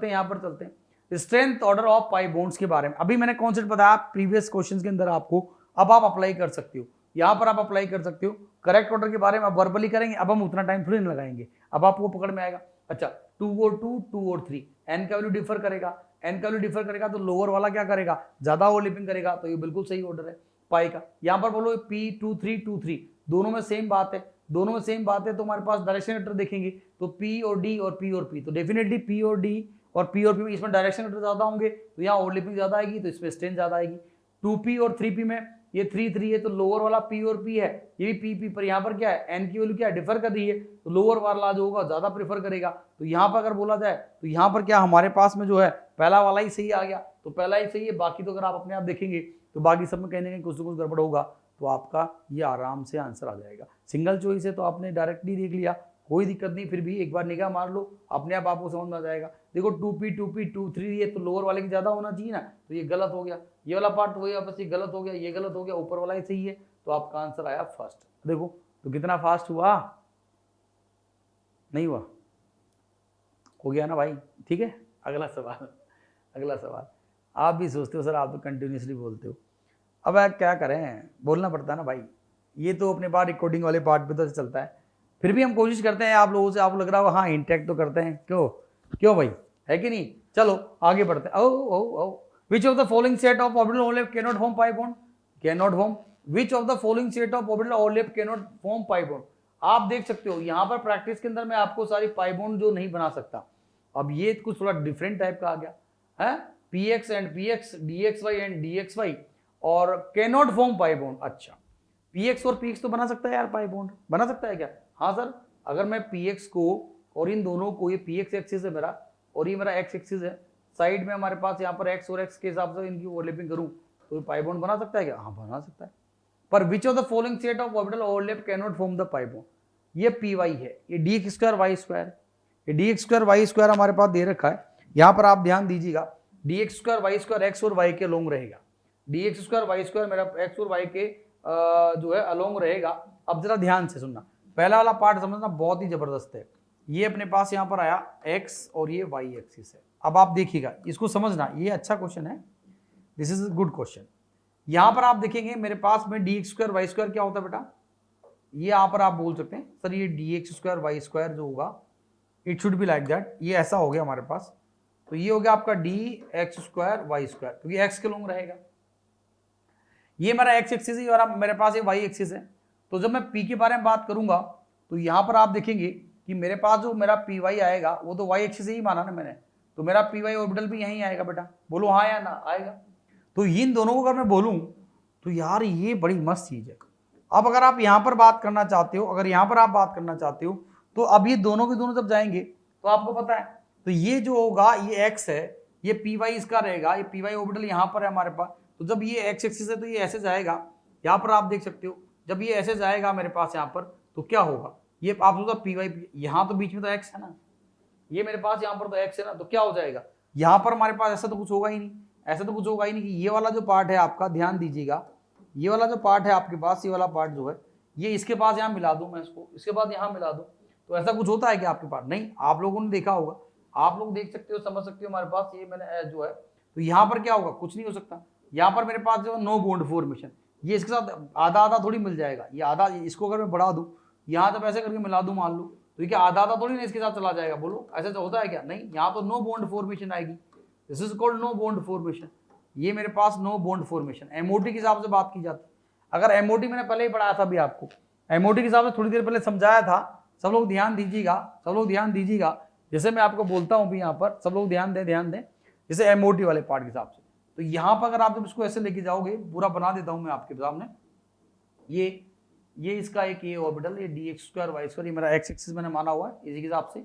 हैं strength order of pi bonds के बारे में। अभी मैंने कॉन्सेप्ट बताया प्रीवियस क्वेश्चन के अंदर आपको, अब आप अप्लाई कर सकते हो, यहां पर आप अप्लाई कर सकते हो। करेक्ट ऑर्डर के बारे में आप वर्बली करेंगे, अब हम उतना टाइम थोड़ी नहीं लगाएंगे, अब आपको पकड़ में आएगा। अच्छा 2 और 2 और 3, एन का वैल्यू डिफर करेगा, तो लोअर वाला क्या करेगा, ज्यादा ओवरलैपिंग करेगा, तो ये बिल्कुल सही ऑर्डर है पाई का। यहां पर बोलो P23 दोनों में सेम बात है, तो हमारे पास डायरेक्शन वेक्टर देखेंगे तो P और D और P और P, तो डेफिनेटली P और D और P और P में इसमें डायरेक्शन वेक्टर ज्यादा होंगे, तो यहाँ ओवरलैपिंग ज्यादा आएगी, तो इसमें स्ट्रेंथ ज्यादा आएगी। 2P और 3P में ये 3 है, तो लोअर वाला P और P है, ये भी P पर यहाँ पर क्या है, N की वैल्यू क्या है, डिफर कर रही है, तो लोअर वाला जो होगा ज्यादा प्रेफर करेगा। तो यहाँ पर अगर बोला जाए तो यहाँ पर क्या हमारे पास में जो है पहला वाला ही सही आ गया, तो पहला ही सही है। बाकी तो अगर आप अपने आप देखेंगे तो बाकी सब में कहीं ना कहीं कुछ ना कुछ गड़बड़ होगा, तो आपका ये आराम से आंसर आ जाएगा। सिंगल चॉइस है तो आपने डायरेक्टली देख लिया, कोई दिक्कत नहीं, फिर भी एक बार निगाह मार लो, अपने आप आपको समझ में आ जाएगा। देखो 2P 2P 3 ये तो लोअर वाले की ज्यादा होना चाहिए ना, तो ये गलत हो गया, ये वाला पार्ट वही वापस ये गलत हो गया, ये गलत हो गया, ऊपर वाला ही सही है, तो आपका आंसर आया फर्स्ट। देखो तो कितना फास्ट हुआ, नहीं हुआ, हो गया ना भाई, ठीक है। अगला सवाल आप भी सोचते हो सर आप तो कंटिन्यूसली बोलते हो, अब क्या करें, बोलना पड़ता है ना भाई, ये तो अपने बात रिकॉर्डिंग वाले पार्ट पे तो चलता है, फिर भी हम कोशिश करते हैं आप लोगों से, आपको लग रहा होगा हाँ इंटरेक्ट तो करते हैं, क्यों भाई, है कि नहीं। चलो आगे बढ़ते हैं। विच of the following set of orbital overlap can not form pi bond, can not form, which of the following set of orbital overlap can not form pi bond. आप देख सकते हो यहाँ पर प्रैक्टिस के अंदर मैं आपको सारी पाई बॉन्ड जो नहीं बना सकता, अब ये कुछ थोड़ा डिफरेंट टाइप का आ गया है, px and px, dxy and dxy और can not form pi bond. अच्छा px और px तो बना सकता है यार, पाई बॉन्ड बना सकता है क्या, हाँ सर, अगर मैं px को और इन दोनों को, ये px एक्सिस है मेरा और ये मेरा x एक्सिस है, साइड में हमारे पास यहाँ पर x और x के हिसाब से इनकी ओवरलैपिंग करूं तो पाई बॉन्ड बना सकता है क्या, हाँ बना सकता है। पर which of the following set of orbital overlap can not form the pi bond, ये पी वाई है, ये D X square Y square, ये D X square Y square हमारे पास दे रखा है। यहाँ पर आप ध्यान दीजिएगा, D X square Y square X और वाई के अलोंग रहेगा, D X square Y square मेरा एक्स और वाई के जो है अलोंग रहेगा। अब जरा ध्यान से सुनना, पहला वाला पार्ट समझना बहुत ही जबरदस्त है। ये अपने पास यहाँ पर आया एक्स और ये वाई एक्सिस है। अब आप देखिएगा, इसको समझना, ये अच्छा क्वेश्चन है, दिस इज गुड क्वेश्चन। यहाँ पर आप देखेंगे मेरे पास में D X square Y square क्या होता है बेटा, ये यहाँ पर आप बोल सकते हैं सर ये D X square Y square जो होगा it should be like that, ये ऐसा हो गया हमारे पास। तो ये हो गया आपका D X square Y square, क्योंकि एक्स के लोग रहेगा, ये मेरा एक्स एक्सिस है और मेरे पास ये वाई एक्सिस है। तो जब मैं पी के बारे में बात करूंगा तो यहाँ पर आप देखेंगे कि मेरे पास जो मेरा पी वाई आएगा वो तो वाई एक्सिस ही माना ना मैंने, तो मेरा पी वाई ऑर्बिटल भी यहीं आएगा बेटा, बोलो हाँ या ना आएगा। तो इन दोनों को अगर मैं बोलूँ तो यार ये बड़ी मस्त चीज़ है। अब अगर आप यहाँ पर बात करना चाहते हो, अगर यहाँ पर आप बात करना चाहते हो तो अब ये दोनों के दोनों जब जाएंगे तो आपको पता है, तो ये जो होगा ये एक्स है, ये पी वाई इसका रहेगा, ये पी वाई ऑर्बिटल यहाँ पर है हमारे पास। तो जब ये एक्स एक्सिस है तो ये ऐसे जाएगा, यहाँ पर आप देख सकते हो जब ये ऐसे जाएगा मेरे पास यहाँ पर तो क्या होगा, ये आप सोचा पी वाई, यहाँ तो बीच में तो एक्स है ना, ये मेरे पास यहाँ पर तो एक्स है ना, तो क्या हो जाएगा यहाँ पर हमारे पास ऐसा तो कुछ होगा ही नहीं, ऐसा तो कुछ होगा ही नहीं कि ये वाला जो पार्ट है आपका, ध्यान दीजिएगा, ये वाला जो पार्ट है आपके पास, ये वाला पार्ट जो है ये इसके पास यहाँ मिला दूं मैं इसको, इसके बाद यहाँ मिला दूं, तो ऐसा कुछ होता है क्या आपके पास? नहीं, आप लोगों ने देखा होगा, आप लोग देख सकते हो, समझ सकते हो हमारे पास ये मैंने जो है, तो यहाँ पर क्या होगा, कुछ नहीं हो सकता। यहाँ पर मेरे पास जो नो बॉन्ड फॉर्मेशन, ये इसके साथ आधा आधा थोड़ी मिल जाएगा, ये आधा, इसको अगर मैं बढ़ा दूं यहाँ जब ऐसे करके मिला दूं मान लो, तो ये क्या आधा आधा थोड़ी ना इसके साथ चला जाएगा, बोलो ऐसा तो होता है क्या? नहीं, यहाँ तो नो बॉन्ड फॉर्मेशन आएगी, this is called no bond formation. ये मेरे पास नो बॉन्ड फॉर्मेशन एमओटी के हिसाब से बात की जाती है। अगर एमओटी मैंने पहले ही पढ़ाया था, अभी आपको एमओटी के हिसाब से थोड़ी देर पहले समझाया था, सब लोग ध्यान दीजिएगा, सब लोग ध्यान दीजिएगा, जैसे मैं आपको बोलता हूँ भी यहाँ पर सब लोग ध्यान दें, जैसे एमओटी वाले पार्ट के हिसाब से। तो यहाँ पर अगर आप जब इसको ऐसे लेके जाओगे, पूरा बना देता हूँ मैं आपके सामने, ये इसका एक ये ऑर्बिटल, ये D X square Y square, ये मेरा एक्स एक्सिस मैंने माना हुआ है इसी के हिसाब से,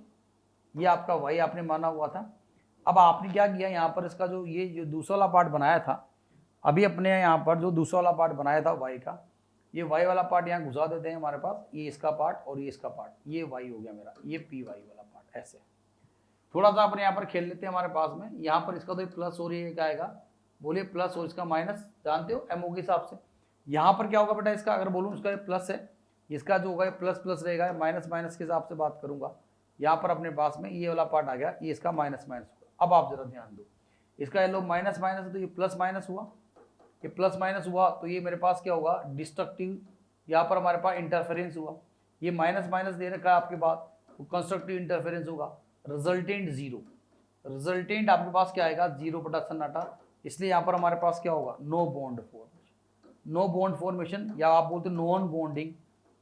ये आपका वाई आपने माना हुआ था। अब आपने क्या किया, यहाँ पर इसका जो ये जो दूसरा वाला पार्ट बनाया था, अभी अपने यहाँ पर जो दूसरा वाला पार्ट बनाया था वाई का, ये वाई वाला पार्ट यहाँ घुसा देते हैं हमारे पास, ये इसका पार्ट और ये इसका पार्ट, ये वाई हो गया मेरा, ये पी वाई वाला पार्ट। ऐसे थोड़ा सा अपने यहाँ पर खेल लेते हैं हमारे पास में, यहाँ पर इसका तो प्लस और ये क्या आएगा, बोलिए प्लस और इसका माइनस, जानते हो एमओ के हिसाब से। यहाँ पर क्या होगा बेटा, इसका अगर बोलूँ इसका प्लस है, इसका जो होगा प्लस प्लस रहेगा, माइनस माइनस के हिसाब से बात करूँगा। यहाँ पर अपने पास में ये वाला पार्ट आ गया, ये इसका माइनस माइनस होगा। अब आप जरा ध्यान दो, इसका ये लो माइनस माइनस है तो ये प्लस माइनस हुआ, ये प्लस माइनस हुआ, तो ये मेरे पास क्या होगा, डिस्ट्रक्टिव, यहाँ पर हमारे पास इंटरफेरेंस हुआ, ये माइनस माइनस दे रखा है आपके पास, तो कंस्ट्रक्टिव इंटरफेरेंस होगा, रिजल्टेंट जीरो, रिजल्टेंट आपके पास क्या आएगा, जीरो बटा सन्नाटा, इसलिए यहाँ पर हमारे पास क्या होगा, no bond formation, no bond formation, या आप बोलते हो नॉन बॉन्डिंग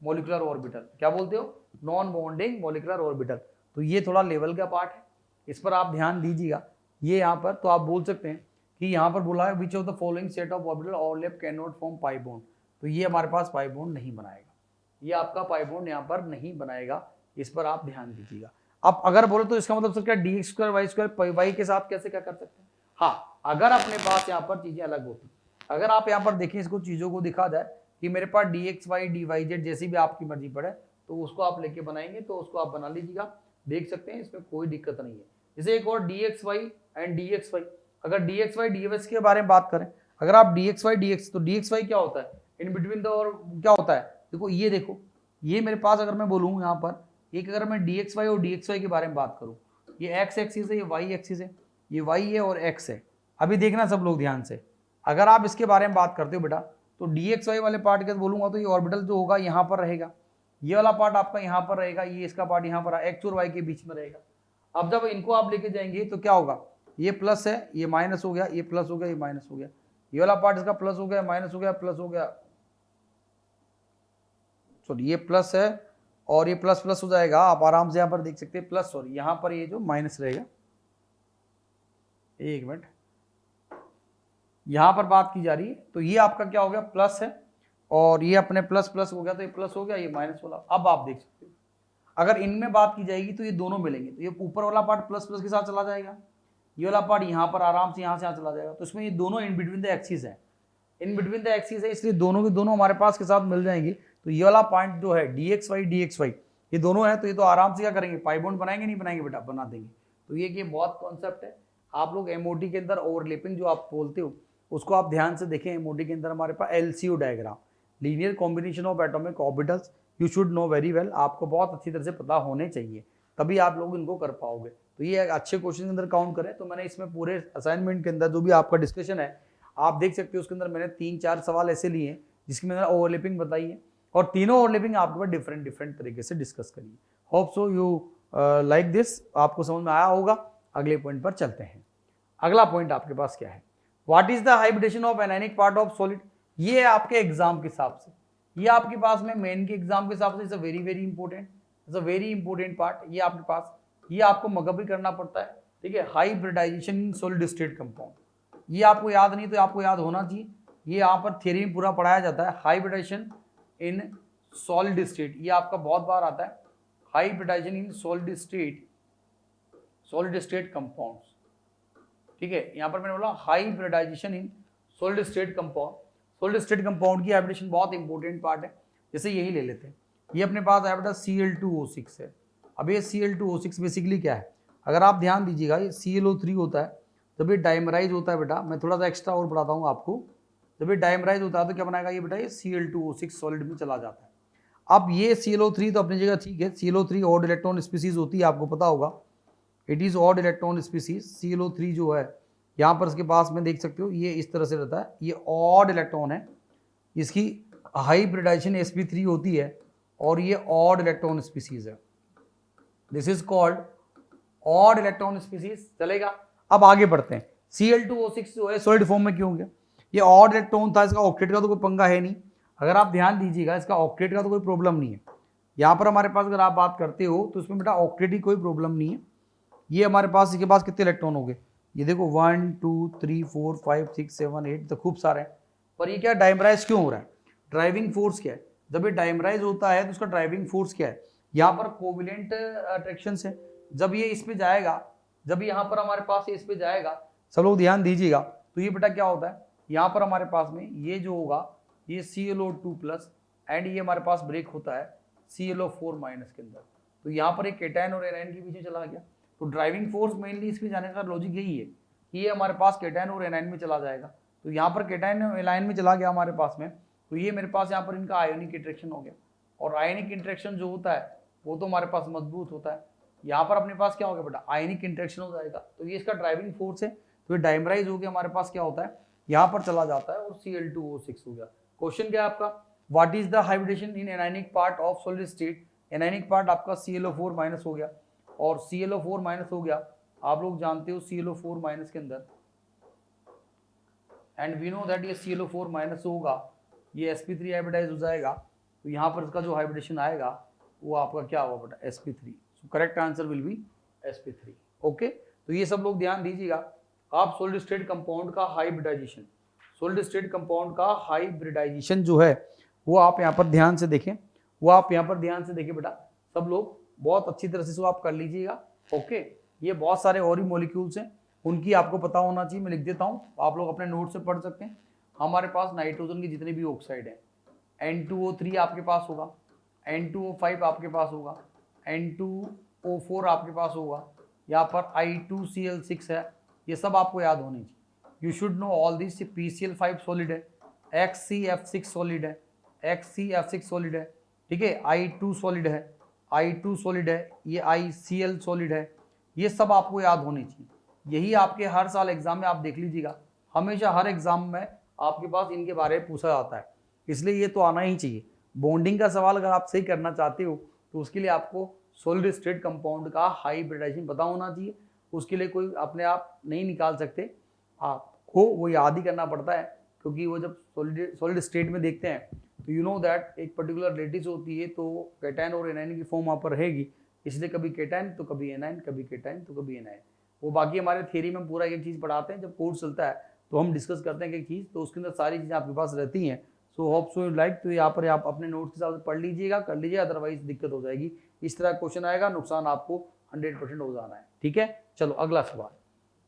मोलिकुलर ऑर्बिटल, क्या बोलते हो, नॉन बॉन्डिंग मोलिकुलर ऑर्बिटल। तो ये थोड़ा लेवल का पार्ट है, इस पर आप ध्यान दीजिएगा। ये यहाँ पर तो आप बोल सकते हैं कि यहाँ पर बोला है which of the following set of orbital overlap can not form pi bond, तो ये हमारे पास पाई बॉन्ड नहीं बनाएगा, ये आपका पाई बॉन्ड यहाँ पर नहीं बनाएगा, इस पर आप ध्यान दीजिएगा। अब अगर बोले तो इसका मतलब सर क्या D X square Y square Y के साथ कैसे क्या कर सकते हैं? हाँ, अगर अपने पास यहाँ पर चीजें अलग होती, अगर आप यहाँ पर देखें, इसको चीजों को दिखा जाए कि मेरे पास D X Y D Y Z जैसी भी आपकी मर्जी पड़े, तो उसको आप लेके बनाएंगे, तो उसको आप बना लीजिएगा, देख सकते हैं, इसमें कोई दिक्कत नहीं है। जैसे एक और D X Y and D X Y, अगर D X Y D X के बारे में बात करें, अगर आप D X Y D X, तो डी एक्स वाई क्या होता है, इन बिटवीन द, और क्या होता है, देखो ये देखो, ये मेरे पास अगर मैं बोलूँ यहाँ पर एक, अगर मैं डी एक्स वाई और डी एक्स वाई के बारे में बात करूँ, ये एक्स एक्सिस है, ये वाई एक्सिस है, ये वाई है और एक्स है। अभी देखना सब लोग ध्यान से, अगर आप इसके बारे में बात करते हो बेटा, तो डी एक्स वाई वाले पार्ट के बोलूंगा तो ये ऑर्बिटल जो होगा यहाँ पर रहेगा, ये वाला पार्ट आपका यहाँ पर रहेगा, ये इसका पार्ट यहाँ पर एक्स और वाई के बीच में रहेगा। अब जब इनको आप लेके जाएंगे तो क्या होगा, ये प्लस है, ये माइनस हो गया, ये प्लस हो गया, ये माइनस हो गया, ये वाला पार्ट इसका प्लस हो गया, माइनस हो गया, प्लस हो गया, सॉरी ये प्लस है और ये प्लस प्लस हो जाएगा, आप आराम से यहाँ पर देख सकते हैं प्लस, सॉरी यहाँ पर ये जो माइनस रहेगा, एक मिनट, यहाँ पर बात की जा रही है, तो ये आपका क्या हो गया, प्लस है, और ये अपने प्लस प्लस हो गया, तो ये प्लस हो गया, ये माइनस वाला। अब आप देख सकते हो अगर इनमें बात की जाएगी तो ये दोनों मिलेंगे, तो ये ऊपर वाला पार्ट प्लस प्लस के साथ चला जाएगा, ये वाला पार्ट यहाँ पर आराम से यहाँ से यहाँ चला जाएगा, तो इसमें ये दोनों इन बिटवीन द एक्सिस है, इन बिटवीन द एक्सिस है, इसलिए दोनों के दोनों हमारे पास के साथ मिल जाएंगे। तो ये वाला पॉइंट जो है डी एक्स वाई ये दोनों है तो ये तो आराम से क्या करेंगे, पाई बॉन्ड बनाएंगे, नहीं बनाएंगे बेटा, बना देंगे। तो ये बहुत कॉन्सेप्ट है। आप लोग एमओटी के अंदर ओवरलैपिंग जो आप बोलते हो उसको आप ध्यान से देखें। एमओटी के अंदर हमारे पास LCO diagram, linear combination of atomic orbitals, you should know very well, आपको बहुत अच्छी तरह से पता होने चाहिए, तभी आप लोग इनको कर पाओगे। तो ये अच्छे क्वेश्चन के अंदर काउंट करें। तो मैंने इसमें पूरे असाइनमेंट के अंदर जो भी आपका डिस्कशन है आप देख सकते हो, उसके अंदर मैंने 3-4 सवाल ऐसे लिए हैं जिसकी मैंने ओवरलैपिंग बताई है, और तीनों ओवरलैपिंग आपके पास डिफरेंट डिफरेंट तरीके से डिस्कस करिए। Hope so you like this, आपको समझ में आया होगा। अगले पॉइंट पर चलते हैं। अगला पॉइंट आपके पास क्या है, what is the hybridisation of anionic part of solid. ये है आपके एग्जाम के हिसाब से, ये आपके पास में मेन के एग्जाम के हिसाब से it's a very very important, it's a very important part. ये आपके पास, ये आपको मगअप भी करना पड़ता है, ठीक है। Hybridisation in solid state compound, ये आपको याद नहीं तो आपको याद होना चाहिए, ये यहाँ पर थियरी में पूरा पढ़ाया जाता है। हाइब्रिडाइजेशन इन सॉलिड स्टेट, ये आपका बहुत बार आता है, hybridisation in solid state compounds, ठीक है। यहाँ पर मैंने बोला hybridisation in solid state compound. Solid state compound की हाइब्रिडेशन बहुत इंपॉर्टेंट पार्ट है। जैसे यही ले लेते हैं, ये अपने पास आया बेटा Cl2O6 है। अब ये Cl2O6 बेसिकली क्या है, अगर आप ध्यान दीजिएगा, ये ClO3 होता है। जब ये डाइमराइज होता है बेटा, मैं थोड़ा सा एक्स्ट्रा और बताता हूँ आपको, जब ये डाइमराइज होता है तो क्या बनाएगा ये बेटा, ये Cl2O6 सॉलिड में चला जाता है। अब ये ClO3 तो अपनी जगह ठीक है, ClO3 ऑड इलेक्ट्रॉन स्पीसीज होती है, आपको पता होगा, it is odd electron species. ClO3 जो है यहाँ पर इसके पास में देख सकते हो, ये इस तरह से रहता है, ये ऑड इलेक्ट्रॉन है, इसकी हाइब्रिडाइजेशन sp3 होती है, और ये ऑड इलेक्ट्रॉन स्पीसीज है, this is called odd electron species, चलेगा। अब आगे बढ़ते हैं, Cl2O6 जो है सॉलिड फॉर्म में क्यों हो गया, ये ऑड इलेक्ट्रॉन था, इसका ऑक्टेट का तो कोई पंगा है नहीं। अगर आप ध्यान दीजिएगा, इसका ऑक्टेट का तो कोई प्रॉब्लम नहीं है। यहाँ पर हमारे पास अगर आप बात करते हो तो इसमें बेटा ऑक्टेट की कोई प्रॉब्लम नहीं है। ये हमारे पास, इसके पास कितने इलेक्ट्रॉन हो गए, ये देखो 1 2 3 4 5 6 7 8, तो खूब सारे हैं। पर ये क्या डाइमराइज क्यों हो रहा है, ड्राइविंग फोर्स क्या है, जब ये डाइमराइज होता है तो उसका ड्राइविंग फोर्स क्या है, यहाँ पर कोविलेंट अट्रैक्शन है। जब ये इस पे जाएगा, जब यहाँ पर हमारे पास इस पे जाएगा, सब लोग ध्यान दीजिएगा, तो ये बेटा क्या होता है, यहाँ पर हमारे पास में ये जो होगा ये ClO2+ एंड ये हमारे पास ब्रेक होता है ClO4- के अंदर। तो यहाँ पर एक केटायन और एनायन के पीछे चला गया। तो ड्राइविंग फोर्स मेनली इसमें जाने का लॉजिक यही है कि ये हमारे पास केटायन और एनायन में चला जाएगा। तो यहाँ पर केटायन और एनायन में चला गया हमारे पास में, तो ये मेरे पास यहाँ पर इनका आयोनिक इंटरेक्शन हो गया, और आयोनिक इंटरेक्शन जो होता है वो तो हमारे पास मजबूत होता है। यहाँ पर अपने पास क्या हो गया बेटा, आयोनिक इंटरेक्शन हो जाएगा, तो ये इसका ड्राइविंग फोर्स है। तो ये डाइमराइज हो गया, हमारे पास क्या होता है, यहाँ पर चला जाता है और Cl2O6 हो गया। क्वेश्चन क्या है आपका, what is the hybridisation in anionic part of solid state. Anionic part आपका ClO4- हो गया, और ClO4- हो गया, आप लोग जानते हो ClO4- के अंदर, एंड वी नो दैट ये ClO4- होगा, ये sp3 हाइब्रिडाइज हो जाएगा। तो यहाँ पर इसका जो हाइब्रिडेशन आएगा वो आपका क्या होगा बेटा, sp3। So correct answer will be sp3। Okay, तो ये सब लोग ध्यान दीजिएगा। आप सॉलिड स्टेट कंपाउंड का हाइब्रिडाइजेशन, सॉलिड स्टेट कंपाउंड का हाइब्रिडाइजेशन जो है वो आप यहाँ पर ध्यान से देखें, वो आप यहाँ पर ध्यान से देखें बेटा, सब लोग बहुत अच्छी तरह से इसको आप कर लीजिएगा। ओके, ये बहुत सारे और ही मॉलिक्यूल्स हैं, उनकी आपको पता होना चाहिए, मैं लिख देता हूँ, आप लोग अपने नोट से पढ़ सकते हैं। हमारे पास नाइट्रोजन की जितने भी ऑक्साइड है, N2O3 आपके पास होगा, N2O5 आपके पास होगा, N2O4 आपके पास होगा, यहाँ पर I2Cl6 है, ये सब आपको याद होनी चाहिए। You should know all this. PCl5 solid है, XCF6 सॉलिड है, XCF6 सॉलिड है, ठीक है, I2 सॉलिड है, I2 सॉलिड है, ये ICl सॉलिड है, ये सब आपको याद होनी चाहिए। यही आपके हर साल एग्जाम में आप देख लीजिएगा, हमेशा हर एग्जाम में आपके पास इनके बारे में पूछा जाता है, इसलिए ये तो आना ही चाहिए। बॉन्डिंग का सवाल अगर आप सही करना चाहते हो तो उसके लिए आपको सॉलिड स्टेट कंपाउंड का हाइब्रिडाइजेशन पता होना चाहिए, उसके लिए कोई अपने आप नहीं निकाल सकते, आपको वो याद ही करना पड़ता है, क्योंकि वो जब सॉलिड स्टेट में देखते हैं तो यू नो दैट एक पर्टिकुलर लेटिस होती है, तो कैटायन और एनायन की फॉर्म वहाँ पर रहेगी, इसलिए कभी कैटायन तो कभी एनायन, कभी कैटायन तो कभी एनायन। वो बाकी हमारे थियरी में पूरा एक चीज़ पढ़ाते हैं, जब कोर्स चलता है तो हम डिस्कस करते हैं एक चीज़, तो उसके अंदर सारी चीज़ें आपके पास रहती हैं। So hope so you like, तो यहाँ पर आप अपने नोट्स के हिसाब से पढ़ लीजिएगा, कर लीजिए, अदरवाइज दिक्कत हो जाएगी। इस तरह क्वेश्चन आएगा, नुकसान आपको 100% हो जाना है, ठीक है। चलो अगला सवाल,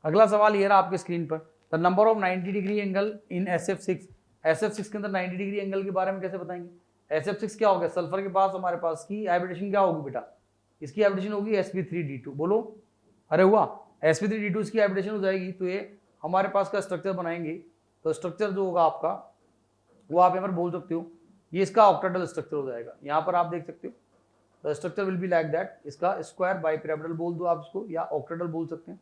अगला सवाल ये रहा आपके स्क्रीन पर, the number of 90 degree angle in SF6। SF6 के अंदर 90 डिग्री एंगल के बारे में कैसे बताएंगे, SF6 क्या हो गया, सल्फर के पास हमारे पास की हाइब्रिडेशन क्या होगी बेटा, इसकी हाइब्रिडेशन होगी sp3d2, बोलो अरे हुआ, sp3d2 इसकी हाइब्रिडेशन हो जाएगी, तो ये हमारे पास का स्ट्रक्चर बनाएंगे, तो स्ट्रक्चर जो होगा आपका वो आप यहाँ पर बोल सकते हो, ये इसका ऑक्टेटल स्ट्रक्चर हो जाएगा। यहाँ पर आप देख सकते हो the structure will be like that, इसका स्क्वायर बाइपिरामिडल बोल दो आप इसको, या ऑक्टेटल बोल सकते हैं।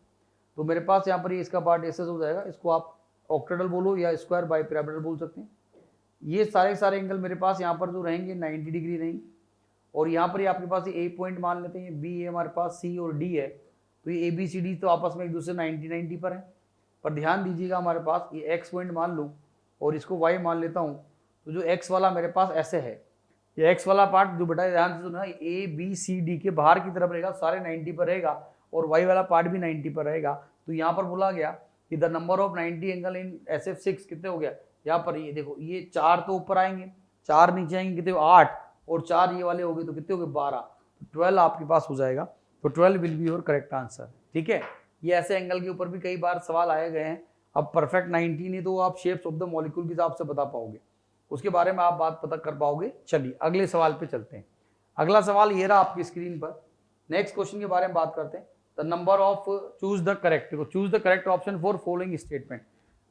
तो मेरे पास यहाँ पर ये इसका पार्ट ऐसे हो जाएगा, इसको आप ऑक्टेटल बोलो या स्क्वायर बाइपिरामिडल बोल सकते हैं। ये सारे एंगल मेरे पास यहाँ पर जो रहेंगे 90 डिग्री रहेंगे, और यहाँ पर ये आपके पास ए पॉइंट मान लेते हैं, बी है हमारे पास, सी और डी है, तो ये ABCD तो आपस में एक दूसरे 90 पर है। पर ध्यान दीजिएगा हमारे पास ये एक्स पॉइंट मान लूँ और इसको वाई मान लेता हूँ, तो जो एक्स वाला मेरे पास ऐसे है, ये एक्स वाला पार्ट जो बेटा ध्यान से सुना, ABCD के बाहर की तरफ रहेगा, सारे 90 पर रहेगा, और वाई वाला पार्ट भी 90 पर रहेगा। तो यहाँ पर बोला गया कि the number of 90 angle in SF6 कितने हो गया, यहाँ पर ये देखो, ये 4 तो ऊपर आएंगे, 4 नीचे आएंगे, कितने 8, और 4 ये वाले हो गए तो कितने हो गए 12, 12 आपके पास हो जाएगा। तो 12 will be your correct answer. ठीक है, ये ऐसे एंगल के ऊपर भी कई बार सवाल आए गए हैं। अब परफेक्ट 90 नहीं तो आप शेप्स ऑफ द मॉलिक्यूल के हिसाब से बता पाओगे, उसके बारे में आप बात पता कर पाओगे। चलिए अगले सवाल पे चलते हैं। अगला सवाल ये रहा आपकी स्क्रीन पर। नेक्स्ट क्वेश्चन के बारे में बात करते हैं। The number of choose the correct option for following statement.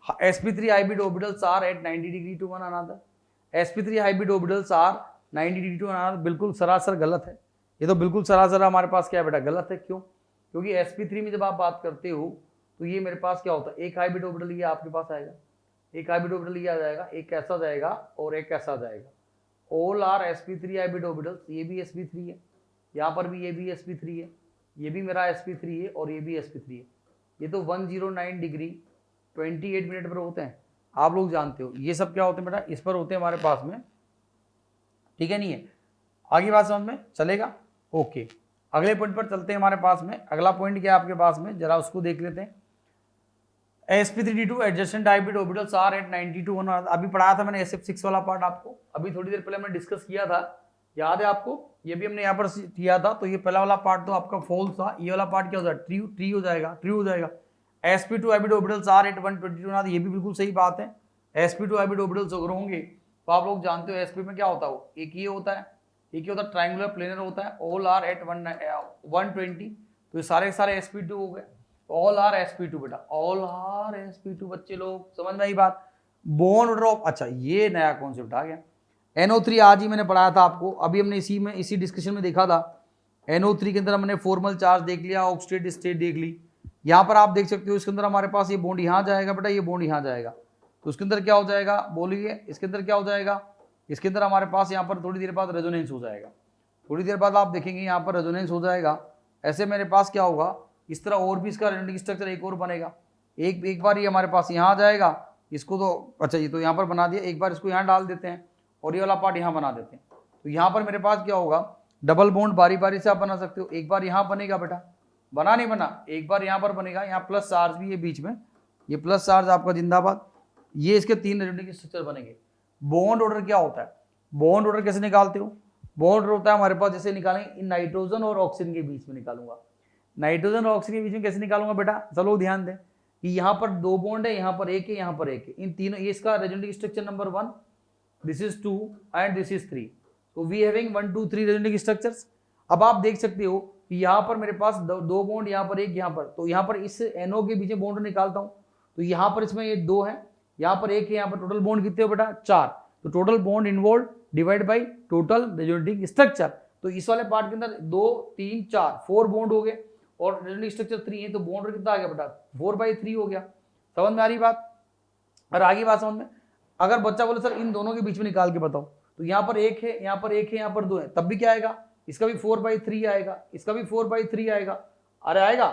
sp3 hybrid orbitals are at 90 degree to one another. sp3 hybrid orbitals are 90 degree to one another। बिल्कुल सरासर गलत है, ये तो बिल्कुल सरासर हमारे पास क्या है बेटा, गलत है। क्यों? क्योंकि sp3 में जब आप बात करते हो तो ये मेरे पास क्या होता है, एक हाइब्रिड ऑर्बिटल ये आपके पास आएगा, एक हाइब्रिड ऑर्बिटल ये आ जाएगा, एक ऐसा जाएगा और एक ऐसा जाएगा। All are sp3 hybrid orbitals, ये भी sp3 है, यहाँ पर भी ये भी sp3 है, ये भी मेरा sp3 है और ये भी sp3 है। ये तो 109 डिग्री 28 मिनट पर होते हैं, आप लोग जानते हो। ये सब क्या होते हैं बेटा, इस पर होते हैं हमारे पास में। ठीक है, नहीं है? आगे बात समझ में चलेगा? ओके, अगले पॉइंट पर चलते हैं। हमारे पास में अगला पॉइंट क्या है आपके पास में, जरा उसको देख लेते हैं। sp3d2 adjacent hybrid orbitals are at 90 to 1। अभी पढ़ाया था मैंने SF6 वाला पार्ट आपको, अभी थोड़ी देर पहले मैंने डिस्कस किया था, याद है आपको? ये भी हमने यहाँ पर किया था। तो ये पहला वाला पार्ट तो आपका फॉल्स था, ये वाला पार्ट क्या हो जाएगा, ट्रू हो जाएगा। sp2 hybrid orbitals are eight 122, ये भी बिल्कुल सही बात है। sp2 हाइब्रिड ऑर्बिटल्स अगर होंगे तो आप लोग जानते हो sp में क्या होता है, एक ये होता है, एक होता है ट्राइंगुलर प्लेनर होता है। ऑल आर एट 120, तो ये सारे sp2 हो गए। ऑल आर sp2 बेटा, ऑल आर sp2, बच्चे लोग समझ में आई बात। बॉन्ड ऑर्डर ऑफ, अच्छा ये नया कॉन्सेप्ट आ गया। NO3 आज ही मैंने पढ़ाया था आपको, अभी हमने इसी डिस्कशन में देखा था। NO3 के अंदर हमने फॉर्मल चार्ज देख लिया, ऑक्सीडेटिव स्टेट देख ली। यहाँ पर आप देख सकते हो इसके अंदर हमारे पास ये बॉन्ड यहाँ जाएगा बेटा, ये बॉन्ड यहाँ जाएगा, तो उसके अंदर क्या हो जाएगा बोलिए, इसके अंदर क्या हो जाएगा, इसके अंदर हमारे पास यहाँ पर थोड़ी देर बाद रेजोनेंस हो जाएगा। थोड़ी देर बाद आप देखेंगे यहाँ पर रेजोनेंस हो जाएगा। ऐसे मेरे पास क्या होगा, इस तरह और भी इसका रेजोनेंस स्ट्रक्चर एक और बनेगा। एक बार ये हमारे पास यहाँ आ जाएगा, इसको तो अच्छा ये तो यहाँ पर बना दिया, एक बार इसको यहाँ डाल देते हैं और ये वाला पार्ट यहाँ बना देते हैं। तो यहाँ पर मेरे पास क्या होगा, डबल बॉन्ड बारी बारी से आप बना सकते हो। एक बार यहाँ बनेगा बेटा, बना नहीं बना, एक बार यहाँ पर बनेगा, यहाँ प्लस चार्ज भी है बीच में, ये प्लस चार्ज आपका जिंदाबाद। ये इसके 3 रेजोनेंस स्ट्रक्चर बनेंगे। बॉन्ड ऑर्डर क्या होता है, बॉन्ड ऑर्डर कैसे निकालते हो? बॉन्ड ऑर्डर होता है हमारे पास, जैसे निकालेंगे इन नाइट्रोजन और ऑक्सीजन के बीच में निकालूंगा। नाइट्रोजन और ऑक्सीजन के बीच में कैसे निकालूंगा बेटा, चलो ध्यान दें कि यहाँ पर 2 बॉन्ड है, यहाँ पर एक है, यहाँ पर एक है, इन तीनों, ये इसका resonance structure number 1, this is 2 and this is 3। तो वी हैविंग 1 2 3 रेजोनेंस स्ट्रक्चर्स। अब आप देख सकते हो कि यहाँ पर मेरे पास 2 बॉन्ड, यहाँ पर एक, यहाँ पर, तो यहाँ पर इस NO के बीच में बॉन्ड निकालता हूँ, तो यहाँ पर इसमें ये 2 है, यहाँ पर एक है, यहाँ पर टोटल बॉन्ड कितने हो बेटा 4। तो total bond involve divide by total resonance structure. तो इस वाले पार्ट के अंदर 2 3 4 4 बॉन्ड हो गए और रेजोनेंस स्ट्रक्चर 3 है, तो बॉन्ड कितना आ गया बेटा 4/3 हो गया। समझ में आ रही बात? और आगे बात समझ में, अगर बच्चा बोले सर इन दोनों के बीच में निकाल के बताओ, तो यहाँ पर एक है, यहाँ पर एक है, यहाँ पर 2 है, तब भी क्या आएगा, इसका भी 4/3 आएगा, इसका भी 4/3 आएगा। अरे आएगा,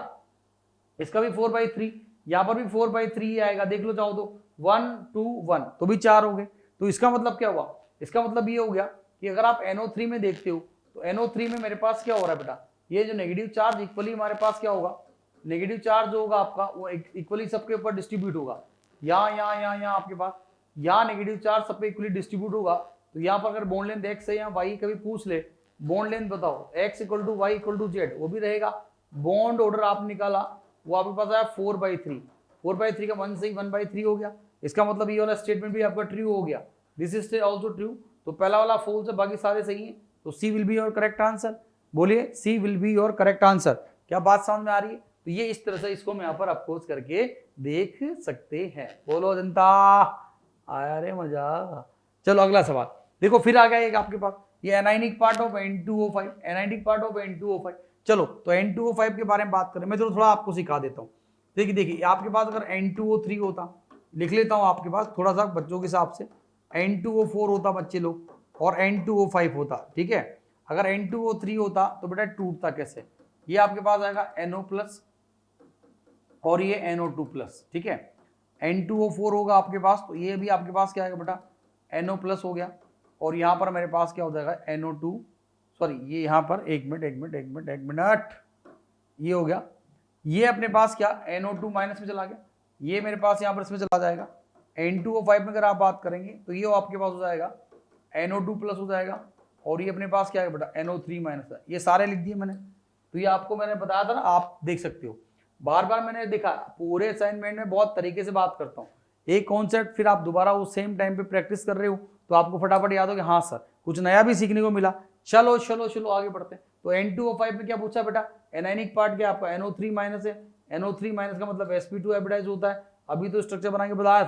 इसका भी 4/3, यहाँ पर भी 4/3 आएगा। देख लो चाहो तो 1 2 1, तो भी 4 हो गए। तो इसका मतलब क्या हुआ, इसका मतलब ये हो गया कि अगर आप NO3 में देखते हो तो NO3 में मेरे पास क्या हो रहा है बेटा, ये जो नेगेटिव चार्ज इक्वली हमारे पास क्या होगा, नेगेटिव चार्ज जो होगा आपका वो इक्वली सबके ऊपर डिस्ट्रीब्यूट होगा। यहाँ आपके पास यहाँ नेगेटिव चार्ज सब पे इक्वली डिस्ट्रीब्यूट होगा। तो यहाँ पर अगर बॉन्ड लेंथ x है या y, कभी पूछ ले बॉन्ड लेंथ बताओ x = y = z, वो भी रहेगा। बॉन्ड ऑर्डर आप निकाला, वो आपके पास आया 4/3, 4/3 का 1 से ही 1/3 हो गया। इसका मतलब ये वाला स्टेटमेंट भी आपका ट्रू हो गया, दिस इज ऑल्सो ट्रू। तो पहला वाला फॉल्स है, बाकी सारे सही हैं, तो C will be your correct answer. बोलिए C will be your correct answer. क्या बात समझ में आ रही है? तो ये इस तरह से इसको हम यहाँ पर अप्रोच करके देख सकते हैं। बोलो जनता, आया रे मजा। चलो अगला सवाल देखो, फिर आ गया एक आपके पास, ये anionic part of N2O5, anionic part of N2O5। चलो तो N2O5 के बारे में बात करें, मैं चलो थोड़ा आपको सिखा देता हूँ। देखिए देखिए, आपके पास अगर N2O3 होता, लिख लेता हूँ आपके पास थोड़ा सा बच्चों के हिसाब से, N2O4 होता बच्चे लोग, और N2O5 होता, ठीक है। अगर N2O3 होता तो बेटा टूटता कैसे, ये आपके पास आएगा NO+ और ये NO2+, ठीक है। N2O4 होगा आपके पास, तो ये भी आपके पास क्या आएगा बेटा, NO+ हो गया, और यहाँ पर मेरे पास क्या हो जाएगा NO2, सॉरी ये यहाँ पर एक मिनट, ये हो गया, ये अपने पास क्या NO2- में चला गया, ये मेरे पास यहाँ पर इसमें चला जाएगा। N2O5 में अगर आप बात करेंगे तो ये आपके पास हो जाएगा NO2+ हो जाएगा, और ये अपने पास क्या है बेटा NO3- है। ये सारे लिख दिए मैंने, तो ये आपको मैंने बताया था ना, आप देख सकते हो। बार बार मैंने देखा पूरे असाइनमेंट में बहुत तरीके से बात करता हूँ, एक कॉन्सेप्ट फिर आप दोबारा उस सेम टाइम पे प्रैक्टिस कर रहे हो तो आपको फटाफट याद हो कि हाँ सर कुछ नया भी सीखने को मिला। चलो चलो चलो आगे बढ़ते हैं। तो N2O5 में क्या पूछा बेटा, एनाइनिक पार्ट क्या आपका NO3- है, NO3- का मतलब sp2 हाइब्रिडाइज होता है। अभी तो स्ट्रक्चर बना के बताया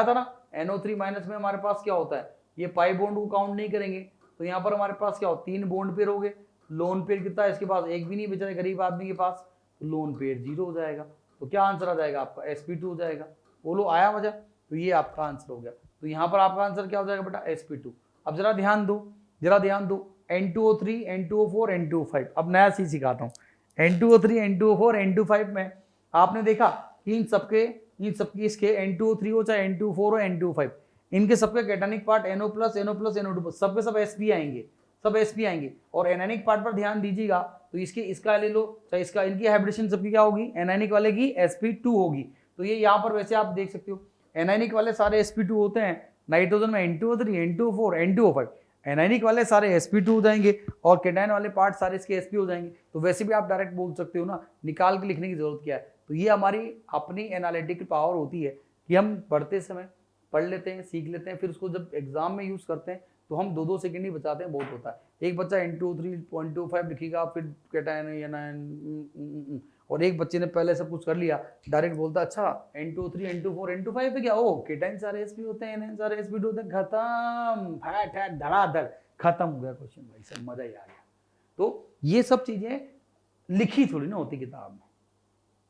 था ना, NO3- में हमारे पास क्या होता है, ये पाई बॉन्ड को काउंट नहीं करेंगे, तो यहाँ पर हमारे पास क्या हो 3 बॉन्ड पेयर हो गए, लोन पेयर कितना है इसके पास, एक भी नहीं बचा गरीब आदमी के पास, तो लोन पेयर 0 हो जाएगा। तो क्या आंसर आ जाएगा आपका sp2 हो जाएगा। बोलो आया मजा, तो ये आपका आंसर हो गया। तो यहाँ पर आपका आंसर क्या हो जाएगा बेटा sp2। अब जरा ध्यान दो N2O3, N2O4, N2O5। अब नया चीज सिखाता हूँ, N2O3, N2O4, N2O5 में आपने देखा कि इन सबके इसके N2O3 हो चाहे N2O4 हो N2O5, इनके सबके कैटायनिक पार्ट NO+, NO+, सबके सब sp आएंगे, और एनायनिक पार्ट पर ध्यान दीजिएगा, तो इसके इसका ले लो चाहे इसका, इनकी हाइब्रिडेशन सबकी क्या होगी, एनायनिक वाले की sp2 होगी। तो ये यहाँ पर वैसे आप देख सकते हो, एनायनिक वाले सारे sp2 होते हैं, नाइट्रोजन में N2O3, N2O4, N2O5, एनायनिक वाले सारे sp2 हो जाएंगे, और कैटायन वाले पार्ट सारे इसके sp हो जाएंगे। तो वैसे भी आप डायरेक्ट बोल सकते हो ना, निकाल के लिखने की जरूरत क्या है। तो ये हमारी अपनी एनालिटिकल पावर होती है कि हम पढ़ते समय पढ़ लेते हैं, सीख लेते हैं, फिर उसको जब एग्जाम में यूज करते हैं तो हम 2-2 सेकंड ही बचाते हैं, बहुत होता है। एक बच्चा N2O3, N2O5 लिखेगा, फिर कैटायन, और एक बच्चे ने पहले सब कुछ कर लिया, डायरेक्ट बोलता अच्छा N2O3, N2O4, N2O5 पे क्या, ओ कैटायन सारे sp होते हैं, एनायन सारे sp होते हैं, खत्म, फैट धड़ाधड़ खत्म हो गया क्वेश्चन, भाई सब मजा ही आ गया। तो ये सब चीजें लिखी थोड़ी ना होती किताब में,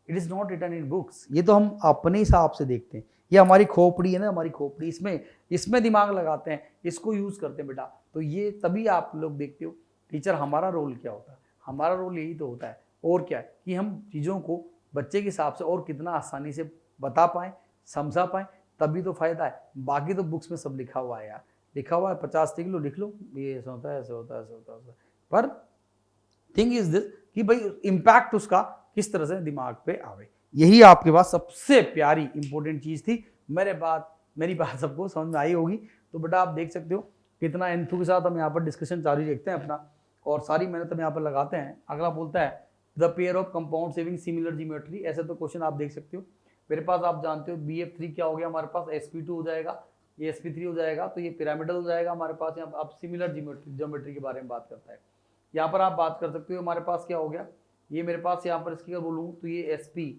it is not written in books, ये तो हम अपने हिसाब से देखते हैं। ये हमारी खोपड़ी है ना, हमारी खोपड़ी, इसमें दिमाग लगाते हैं, इसको यूज करते हैं बेटा। तो ये तभी आप लोग देखते हो टीचर हमारा रोल क्या होता है, हमारा रोल यही तो होता है, और क्या है कि हम चीज़ों को बच्चे के हिसाब से और कितना आसानी से बता पाएँ, समझा पाएँ, तभी तो फायदा है। बाकी तो बुक्स में सब लिखा हुआ है यार, लिखा हुआ है 50 लिख लो, ये ऐसा होता है, ऐसा होता है, ऐसा होता है, पर थिंग इज दिस कि भाई इम्पैक्ट उसका किस तरह से दिमाग पे आवे, यही आपके पास सबसे प्यारी इंपॉर्टेंट चीज थी। मेरी बात सबको समझ में आई होगी। तो बेटा आप देख सकते हो कितना एंथू के साथ हम यहाँ पर डिस्कशन जारी रखते हैं अपना, और सारी मेहनत हम यहाँ पर लगाते हैं। अगला बोलता है the pair of compound saving similar geometry, ऐसे तो क्वेश्चन आप देख सकते हो। मेरे पास आप जानते हो BF3 क्या हो गया हमारे पास, sp2 हो जाएगा, ये sp3 हो जाएगा, तो ये पिरामिडल हो जाएगा हमारे पास। यहाँ आप सिमिलर ज्योमेट्री के बारे में बात करता है। यहाँ पर आप बात कर सकते हो हमारे पास क्या हो गया, ये मेरे पास यहाँ पर इसकी अगर बोलूँ तो ये sp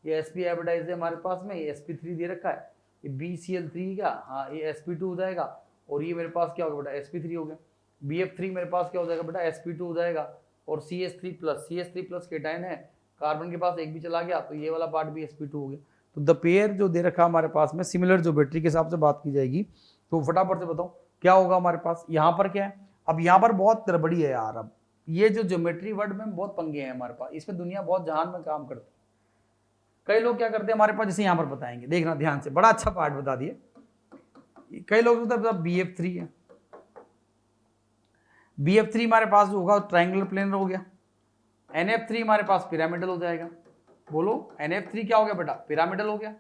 हाइब्रिडाइज है हमारे पास में, ये sp3 दे रखा है, ये BCl3 का, हाँ ये sp2 हो जाएगा, और ये मेरे पास क्या होगा बेटा sp3 हो गया। BF3 मेरे पास क्या हो जाएगा बेटा sp2 हो जाएगा, और CH3+ कैटायन है, कार्बन के पास एक भी चला गया, तो ये वाला पार्ट भी sp2 हो गया। तो द पेयर जो दे रखा हमारे पास में सिमिलर ज्योमेट्री के हिसाब से बात की जाएगी, तो फटाफट से बताओ क्या होगा हमारे पास। यहाँ पर क्या है, अब यहाँ पर बहुत गड़बड़ी है यार, अब ये जो ज्योमेट्री वर्ड में बहुत पंगे हैं हमारे पास, इसमें दुनिया बहुत जहान में काम करती है। कई लोग क्या करते हैं हमारे पास, जैसे यहाँ पर बताएंगे, देखना ध्यान से, बड़ा अच्छा पार्ट बता दिए। कई लोग BF3 है, BF3 हमारे पास जो होगा ट्रायंगुलर प्लेनर हो गया, NF3 हमारे पास पिरामिडल हो जाएगा। बोलो NF3 क्या हो गया बेटा, पिरामिडल हो गया।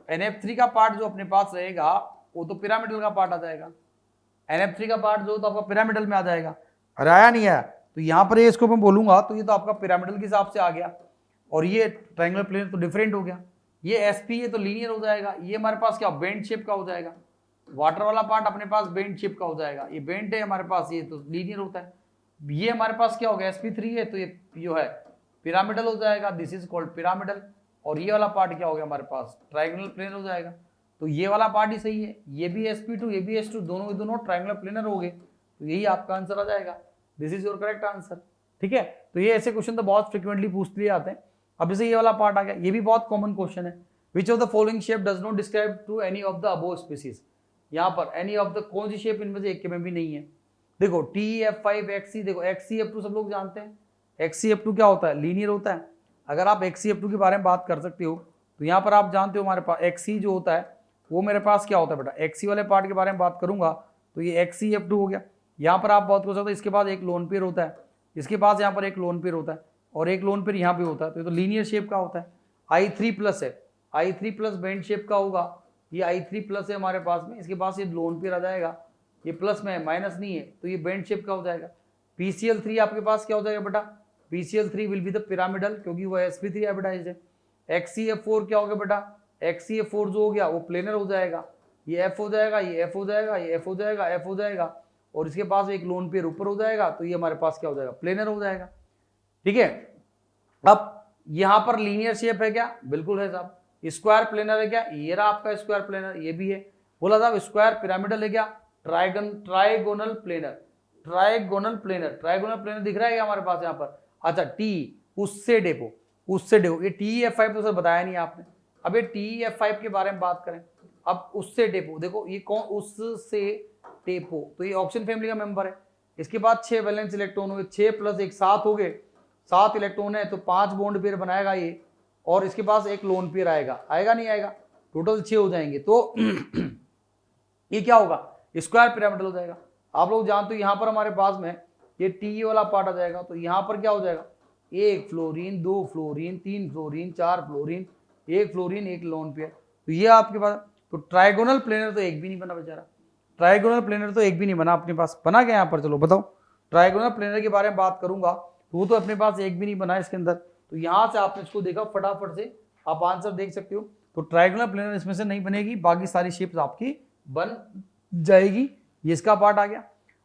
NF3 का पार्ट जो अपने पास रहेगा वो तो पिरामिडल का पार्ट आ जाएगा, NF3 का पार्ट जो तो आपका पिरामिडल में आ जाएगा। अरे आया नहीं आया, तो यहाँ पर ये इसको मैं बोलूंगा तो ये तो आपका पिरामिडल के हिसाब से आ गया, और ये ट्रायंगुलर प्लेनर तो डिफरेंट हो गया। ये sp ये तो लीनियर हो जाएगा, ये हमारे पास क्या बेंड शेप का हो जाएगा, वाटर वाला पार्ट अपने पास बेंट शेप का हो जाएगा, ये बेंट है हमारे पास, ये तो लीनियर होता है। ये हमारे पास क्या हो गया, sp3 है तो ये जो है पिरामिडल हो जाएगा, दिस इज कॉल्ड पिरामिडल। और ये वाला पार्ट क्या हो गया हमारे पास, ट्रायंगुलर प्लेनर हो जाएगा। तो ये वाला पार्ट ही सही है, ये भी sp2 ये भी s2, दोनों ट्रायंगुलर प्लेनर हो गए, तो यही आपका आंसर आ जाएगा। This is your correct answer. ठीक है, तो ये ऐसे क्वेश्चन तो बहुत फ्रिक्वेंटली पूछ लिए जाते हैं। अब जैसे ये वाला पार्ट आ गया, ये भी बहुत कॉमन क्वेश्चन है। Which of the following shape does not describe to any of the above species. यहाँ पर एनी ऑफ द कौन सी शेप इनमें से एक के में भी नहीं है। देखो TF5 XC, देखो XCF2 सब लोग जानते हैं। XCF2 क्या होता है, लीनियर होता है। अगर आप XCF2 के बारे में बात कर सकते हो तो यहाँ पर आप जानते हो हमारे पास XC जो होता है वो मेरे पास क्या होता है बेटा, XC वाले पार्ट के बारे में बात करूंगा तो ये XCF2 हो गया। यहाँ पर आप बात कर सकते हो, इसके बाद एक लोन पेयर होता है, इसके पास यहाँ पर एक लोन पेयर होता है और एक लोन पेयर यहाँ पे होता है, तो ये तो लीनियर शेप का होता है। I3+ है, I3+ बेंड शेप का होगा, ये I3+ है हमारे पास में, इसके पास ये लोन पेयर आ जाएगा, ये प्लस में है माइनस नहीं है, तो ये बेंड शेप का हो जाएगा। PCl3 आपके पास क्या हो जाएगा बेटा, PCl3 will be the pyramidal, क्योंकि वो sp3 हाइब्रिडाइज्ड है। XCF4 क्या हो गया बेटा, XCF4 जो हो गया वो प्लेनर हो जाएगा, ये F हो जाएगा, ये F हो जाएगा, ये F हो जाएगा, F हो जाएगा, और इसके पास एक लोन पेयर ऊपर हो जाएगा, तो ये हमारे पास क्या हो जाएगा, प्लेनर हो जाएगा। ठीक है, अब यहाँ पर लीनियर शेप है क्या, बिल्कुल है साहब। स्क्वायर प्लेनर है क्या, ये रहा आपका स्क्वायर प्लेनर, ये भी है। बोला साहब स्क्वायर पिरामिडल है क्या, ट्राइगोनल प्लेनर, ट्राइगोनल प्लेनर दिख रहा है क्या हमारे पास यहाँ पर। अच्छा टी उससे डेपो, ये TF5 तो सर बताया नहीं आपने। अब ये TF5 के बारे में बात करें, अब उससे डेपो, देखो ये कौन, उससे डेपो, तो ये ऑक्सीजन फैमिली का मेंबर है। इसके बाद 6 वैलेंस इलेक्ट्रॉन हुए, 6 + 1 7 हो गए, 7 इलेक्ट्रॉन है तो 5 बॉन्ड पेयर बनाएगा ये, और इसके पास एक लोन पेयर आएगा नहीं आएगा, टोटल 6 हो जाएंगे, तो ये क्या होगा, स्क्वायर पिरामिडल हो जाएगा। आप लोग जानते हो यहाँ पर हमारे पास में ये टी वाला पार्ट आ जाएगा, तो यहाँ पर क्या हो जाएगा, 1 fluorine 2 fluorine 3 fluorine 4 fluorine 1 fluorine 1 lone pair, तो ये आपके पास। तो ट्राइगोनल प्लेनर तो एक भी नहीं बना बेचारा, ट्राइगोनल प्लेनर तो एक भी नहीं बना अपने पास, बना क्या यहाँ पर, चलो बताओ। ट्राइगोनल प्लेनर के बारे में बात करूंगा तो वो तो अपने पास एक भी नहीं बना इसके अंदर, तो यहाँ से आपने इसको देखा फटाफट से आप आंसर देख सकते हो। तो ट्राइगोनल प्लेनर इसमें से नहीं बनेगी, बाकी सारी शेप्स आपकी बन जाएगी। ये इसका पार्ट आ गया।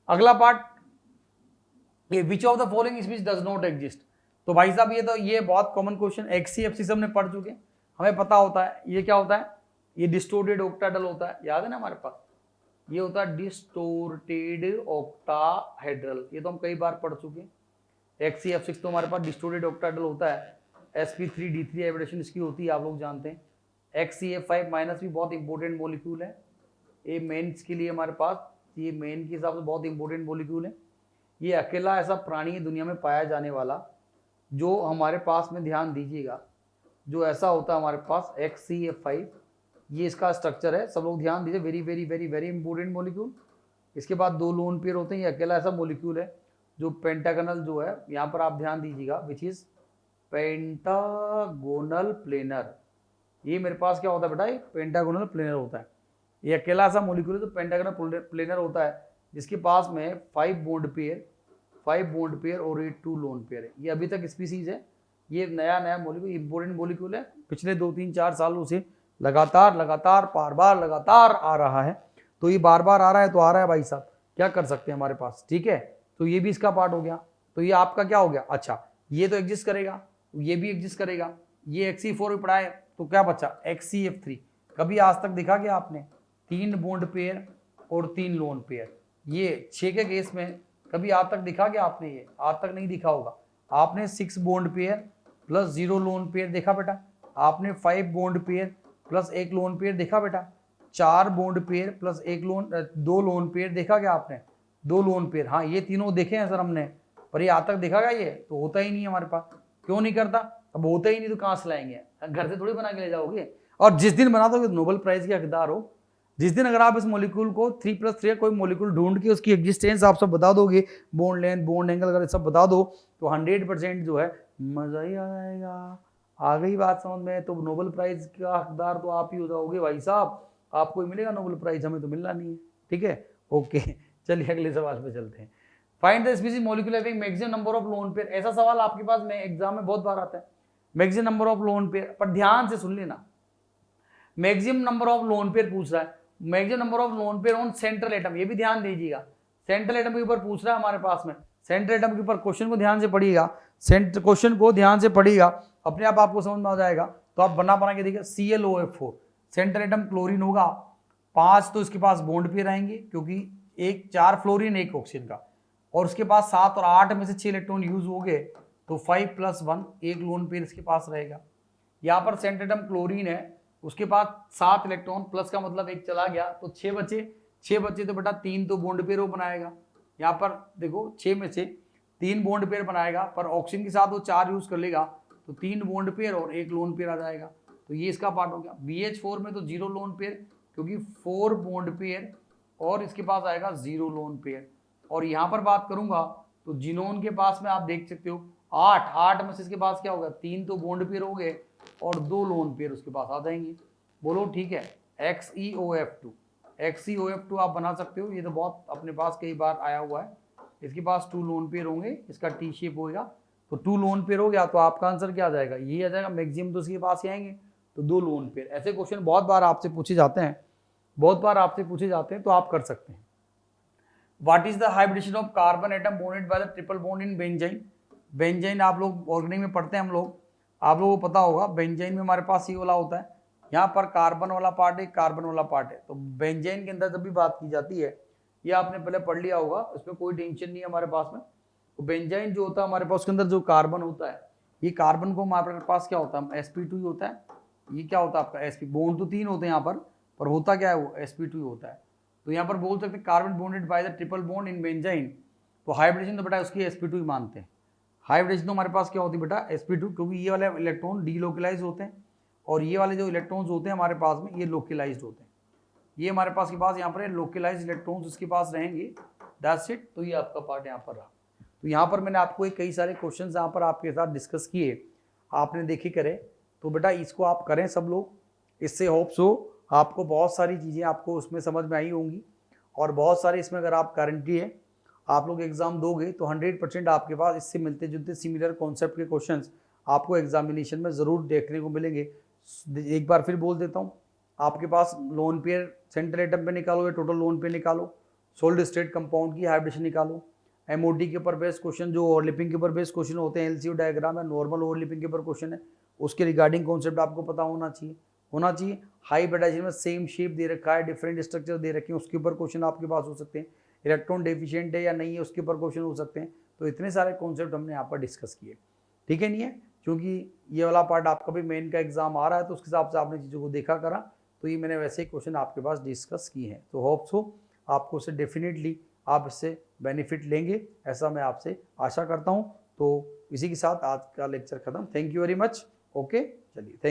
अगला पार्ट, ये which of the following species does not exist. तो भाई साहब ये बहुत कॉमन क्वेश्चन, XCFC से हमने पढ़ चुके, हमें पता होता है ये क्या होता है, ये डिस्टोर्टेड ऑक्टाहेड्रल होता है, याद है ना हमारे पास, ये होता है डिस्टोर्टेड ऑक्टाहेड्रल, ये तो हम कई बार पढ़ चुके हैं। XCF6 तो हमारे पास डिस्टोर्टेड ऑक्टाहेड्रल होता है, sp3d3 हाइब्रिडेशन इसकी होती है, आप लोग जानते हैं। XCF5- भी बहुत इंपॉर्टेंट मॉलिक्यूल है, ये मेन्स के लिए हमारे पास, ये मेन के हिसाब से बहुत इंपॉर्टेंट मॉलिक्यूल है। ये अकेला ऐसा प्राणी है दुनिया में पाया जाने वाला जो हमारे पास में, ध्यान दीजिएगा, जो ऐसा होता है हमारे पास XCF5, ये इसका स्ट्रक्चर है, सब लोग ध्यान दीजिए, very very very very important molecule. इसके बाद 2 लोन पेयर होते हैं, ये अकेला ऐसा मॉलिक्यूल है जो पेंटागोनल जो है, यहाँ पर आप ध्यान दीजिएगा, विच इज पेंटागोनल प्लेनर। ये मेरे पास क्या होता है बेटा, ये पेंटागोनल प्लेनर होता है, ये अकेला सा मॉलिक्यूल है तो पेंटागोनल प्लेनर होता है, जिसके पास में 5 बॉन्ड पेयर और 2 लोन पेयर है। ये अभी तक स्पीसीज है, ये नया मॉलिक्यूल, इंपॉर्टेंट मॉलिक्यूल है, पिछले 2-3-4 सालों से लगातार बार लगातार आ रहा है। तो ये बार बार आ रहा है तो आ रहा है भाई साहब, क्या कर सकते हैं हमारे पास, ठीक है। तो ये भी इसका पार्ट हो गया, तो ये आपका क्या हो गया, अच्छा ये तो एग्जिस्ट करेगा, ये भी एग्जिस्ट करेगा, ये XC4 भी पढ़ा है, तो क्या बचा XCF3। कभी आज तक दिखा क्या आपने 3 बॉन्ड पेयर और 3 लोन पेयर, ये 6 के केस में कभी आज तक दिखा क्या आपने, ये आज तक नहीं दिखा होगा। आपने 6 bond pair plus 0 lone pair देखा बेटा, आपने 5 bond pair plus 1 lone pair देखा बेटा, 4 bond pair plus 2 lone pair देखा क्या आपने, 2 लोन पेयर, हाँ ये तीनों देखे हैं सर हमने, पर ये आज तक देखा क्या, ये तो होता ही नहीं है हमारे पास। क्यों नहीं करता, अब होता ही नहीं तो कहाँ से लाएंगे, घर से थोड़ी बना के ले जाओगे। और जिस दिन बना दोगे नोबेल प्राइज के हकदार हो, जिस दिन अगर आप इस मॉलिक्यूल को 3+3 कोई मॉलिक्यूल ढूंढ के उसकी एग्जिस्टेंस आप सब बता दोगे, बॉन्ड लेंथ बॉन्ड एंगल अगर सब बता दो, तो 100% जो है मजा ही आ जाएगा। आ गई बात समझ में, तो नोबेल प्राइज का हकदार तो आप ही हो जाओगे भाई साहब, आपको ही मिलेगा नोबेल प्राइज, हमें तो मिलना नहीं है, ठीक है, ओके। चलिए अगले सवाल पे चलते हैं। Find the species molecule having maximum number of lone pair. ऐसा सवाल आपके पास में एग्जाम में बहुत बार आता है, maximum number of lone pair, पर ध्यान से सुन लेना, maximum number of lone pair पूछ रहा है, maximum number of lone pair on central atom, ये भी ध्यान दीजिएगा, सेंट्रल एटम के ऊपर पूछ रहा है हमारे पास में, सेंट्रल एटम के ऊपर क्वेश्चन को ध्यान से पढ़िएगा, क्वेश्चन को ध्यान से पढ़िएगा, अपने आप आपको समझ में आ जाएगा। तो आप बना के देखिए, ClOF4 सेंट्रल एटम क्लोरीन होगा, 5 तो इसके पास बॉन्ड पेयर आएंगे क्योंकि 4 फ्लोरीन 1 ऑक्सीजन का, और उसके पास 7 और 8 में से 6 इलेक्ट्रॉन यूज हो गए, तो 5 + 1 एक लोन पेयर इसके पास रहेगा। यहाँ पर सेंट्रल एटम क्लोरीन है, उसके पास 7 इलेक्ट्रॉन, प्लस का मतलब 1 चला गया, तो 6 बचे, 6 बचे तो बेटा 3 तो बॉन्ड पेयर वो बनाएगा। यहाँ पर देखो 6 में से 3 बॉन्ड पेयर बनाएगा, पर ऑक्सीजन के साथ वो 4 यूज कर लेगा, तो 3 बॉन्ड पेयर और 1 लोन पेयर आ जाएगा। तो ये इसका पार्ट हो गया। BH4 में तो 0 लोन पेयर, क्योंकि 4 बॉन्ड पेयर और इसके पास आएगा 0 लोन पेयर। और यहाँ पर बात करूंगा तो जिनोन के पास में आप देख सकते हो 8 में से इसके पास क्या होगा, 3 तो बॉन्ड पेयर हो गए और 2 लोन पेयर उसके पास आ जाएंगे। बोलो ठीक है। XeOF2 आप बना सकते हो, ये तो बहुत अपने पास कई बार आया हुआ है। इसके पास 2 लोन पेयर होंगे, इसका T शेप होगा, तो 2 लोन पेयर हो गया, तो आपका आंसर क्या आ जाएगा, ये आ जाएगा। मैक्सिमम तो उसके पास ही आएंगे, तो 2 लोन पेयर। ऐसे क्वेश्चन बहुत बार आपसे पूछे जाते हैं, तो आप कर सकते हैं। What is the hybridisation of carbon atom bonded by the triple bond in benzene. Benzene आप लोग ऑर्गेनिक में पढ़ते हैं हम लोग, आप लोगों को पता होगा, बेंजाइन में हमारे पास ये वाला होता है, यहाँ पर कार्बन वाला पार्ट है, कार्बन वाला पार्ट है। तो बेंजाइन के अंदर जब भी बात की जाती है, ये आपने पहले पढ़ लिया होगा, उसमें कोई टेंशन नहीं है हमारे पास में। तो बेंजाइन जो होता है हमारे पास, उसके अंदर जो कार्बन होता है, ये कार्बन को हमारे पास क्या होता है, sp2 ही होता है। ये क्या होता है आपका sp, बॉन्ड तो 3 होते हैं यहाँ पर होता क्या है, वो sp2 ही होता है। तो यहाँ पर बोल सकते हैं carbon bonded by the triple bond in benzene, तो हाइब्रिडेशन तो बेटा उसकी sp2 ही मानते हैं। हाइब्रिडेशन तो हमारे पास क्या होती है बेटा, sp2, क्योंकि ये वाले इलेक्ट्रॉन डीलोकलाइज होते हैं और ये वाले जो इलेक्ट्रॉन्स होते हैं हमारे पास में, ये लोकलाइज्ड होते हैं। ये हमारे पास के पास यहाँ पर लोकलाइज्ड इलेक्ट्रॉन्स इसके पास रहेंगे, दैट्स इट। तो ये आपका पार्ट यहाँ पर रहा। तो यहाँ पर मैंने आपको कई सारे क्वेश्चन यहाँ पर आपके साथ डिस्कस किए, आपने देखे करे, तो बेटा इसको आप करें सब लोग, इससे होप्स हो आपको बहुत सारी चीज़ें आपको उसमें समझ में आई होंगी। और बहुत सारे इसमें अगर आप गारंटी है आप लोग एग्जाम दोगे तो 100% आपके पास इससे मिलते जुलते सिमिलर कॉन्सेप्ट के क्वेश्चंस आपको एग्जामिनेशन में ज़रूर देखने को मिलेंगे। एक बार फिर बोल देता हूँ, आपके पास लोन पेयर सेंट्रल एटम पे निकालो या टोटल लोन पेयर निकालो, सोल्ड स्टेट कंपाउंड की हाइब्रिडेशन निकालो, MOD के ऊपर बेस्ड क्वेश्चन जो ओवरलैपिंग के ऊपर बेस्ड क्वेश्चन होते हैं, LCO डायग्राम या नॉर्मल ओवरलैपिंग के ऊपर क्वेश्चन है, उसके रिगार्डिंग कॉन्सेप्ट आपको पता होना चाहिए। हाइब्रिडाइजेशन में सेम शेप दे रखा है, डिफरेंट स्ट्रक्चर दे रखे हैं, उसके ऊपर क्वेश्चन आपके पास हो सकते हैं। इलेक्ट्रॉन डेफिशिएंट है या नहीं है, उसके ऊपर क्वेश्चन हो सकते हैं। तो इतने सारे कॉन्सेप्ट हमने यहाँ पर डिस्कस किए, ठीक है नहीं है, क्योंकि ये वाला पार्ट आपका भी मेन का एग्जाम आ रहा है, तो उसके हिसाब से आपने चीज़ों को देखा करा, तो ये मैंने वैसे ही क्वेश्चन आपके पास डिस्कस किए हैं। तो होप्स हो आपको उससे डेफिनेटली आप इससे बेनिफिट लेंगे, ऐसा मैं आपसे आशा करता हूँ। तो इसी के साथ आज का लेक्चर खत्म। Thank you very much. Okay, चलिए, थैंक यू।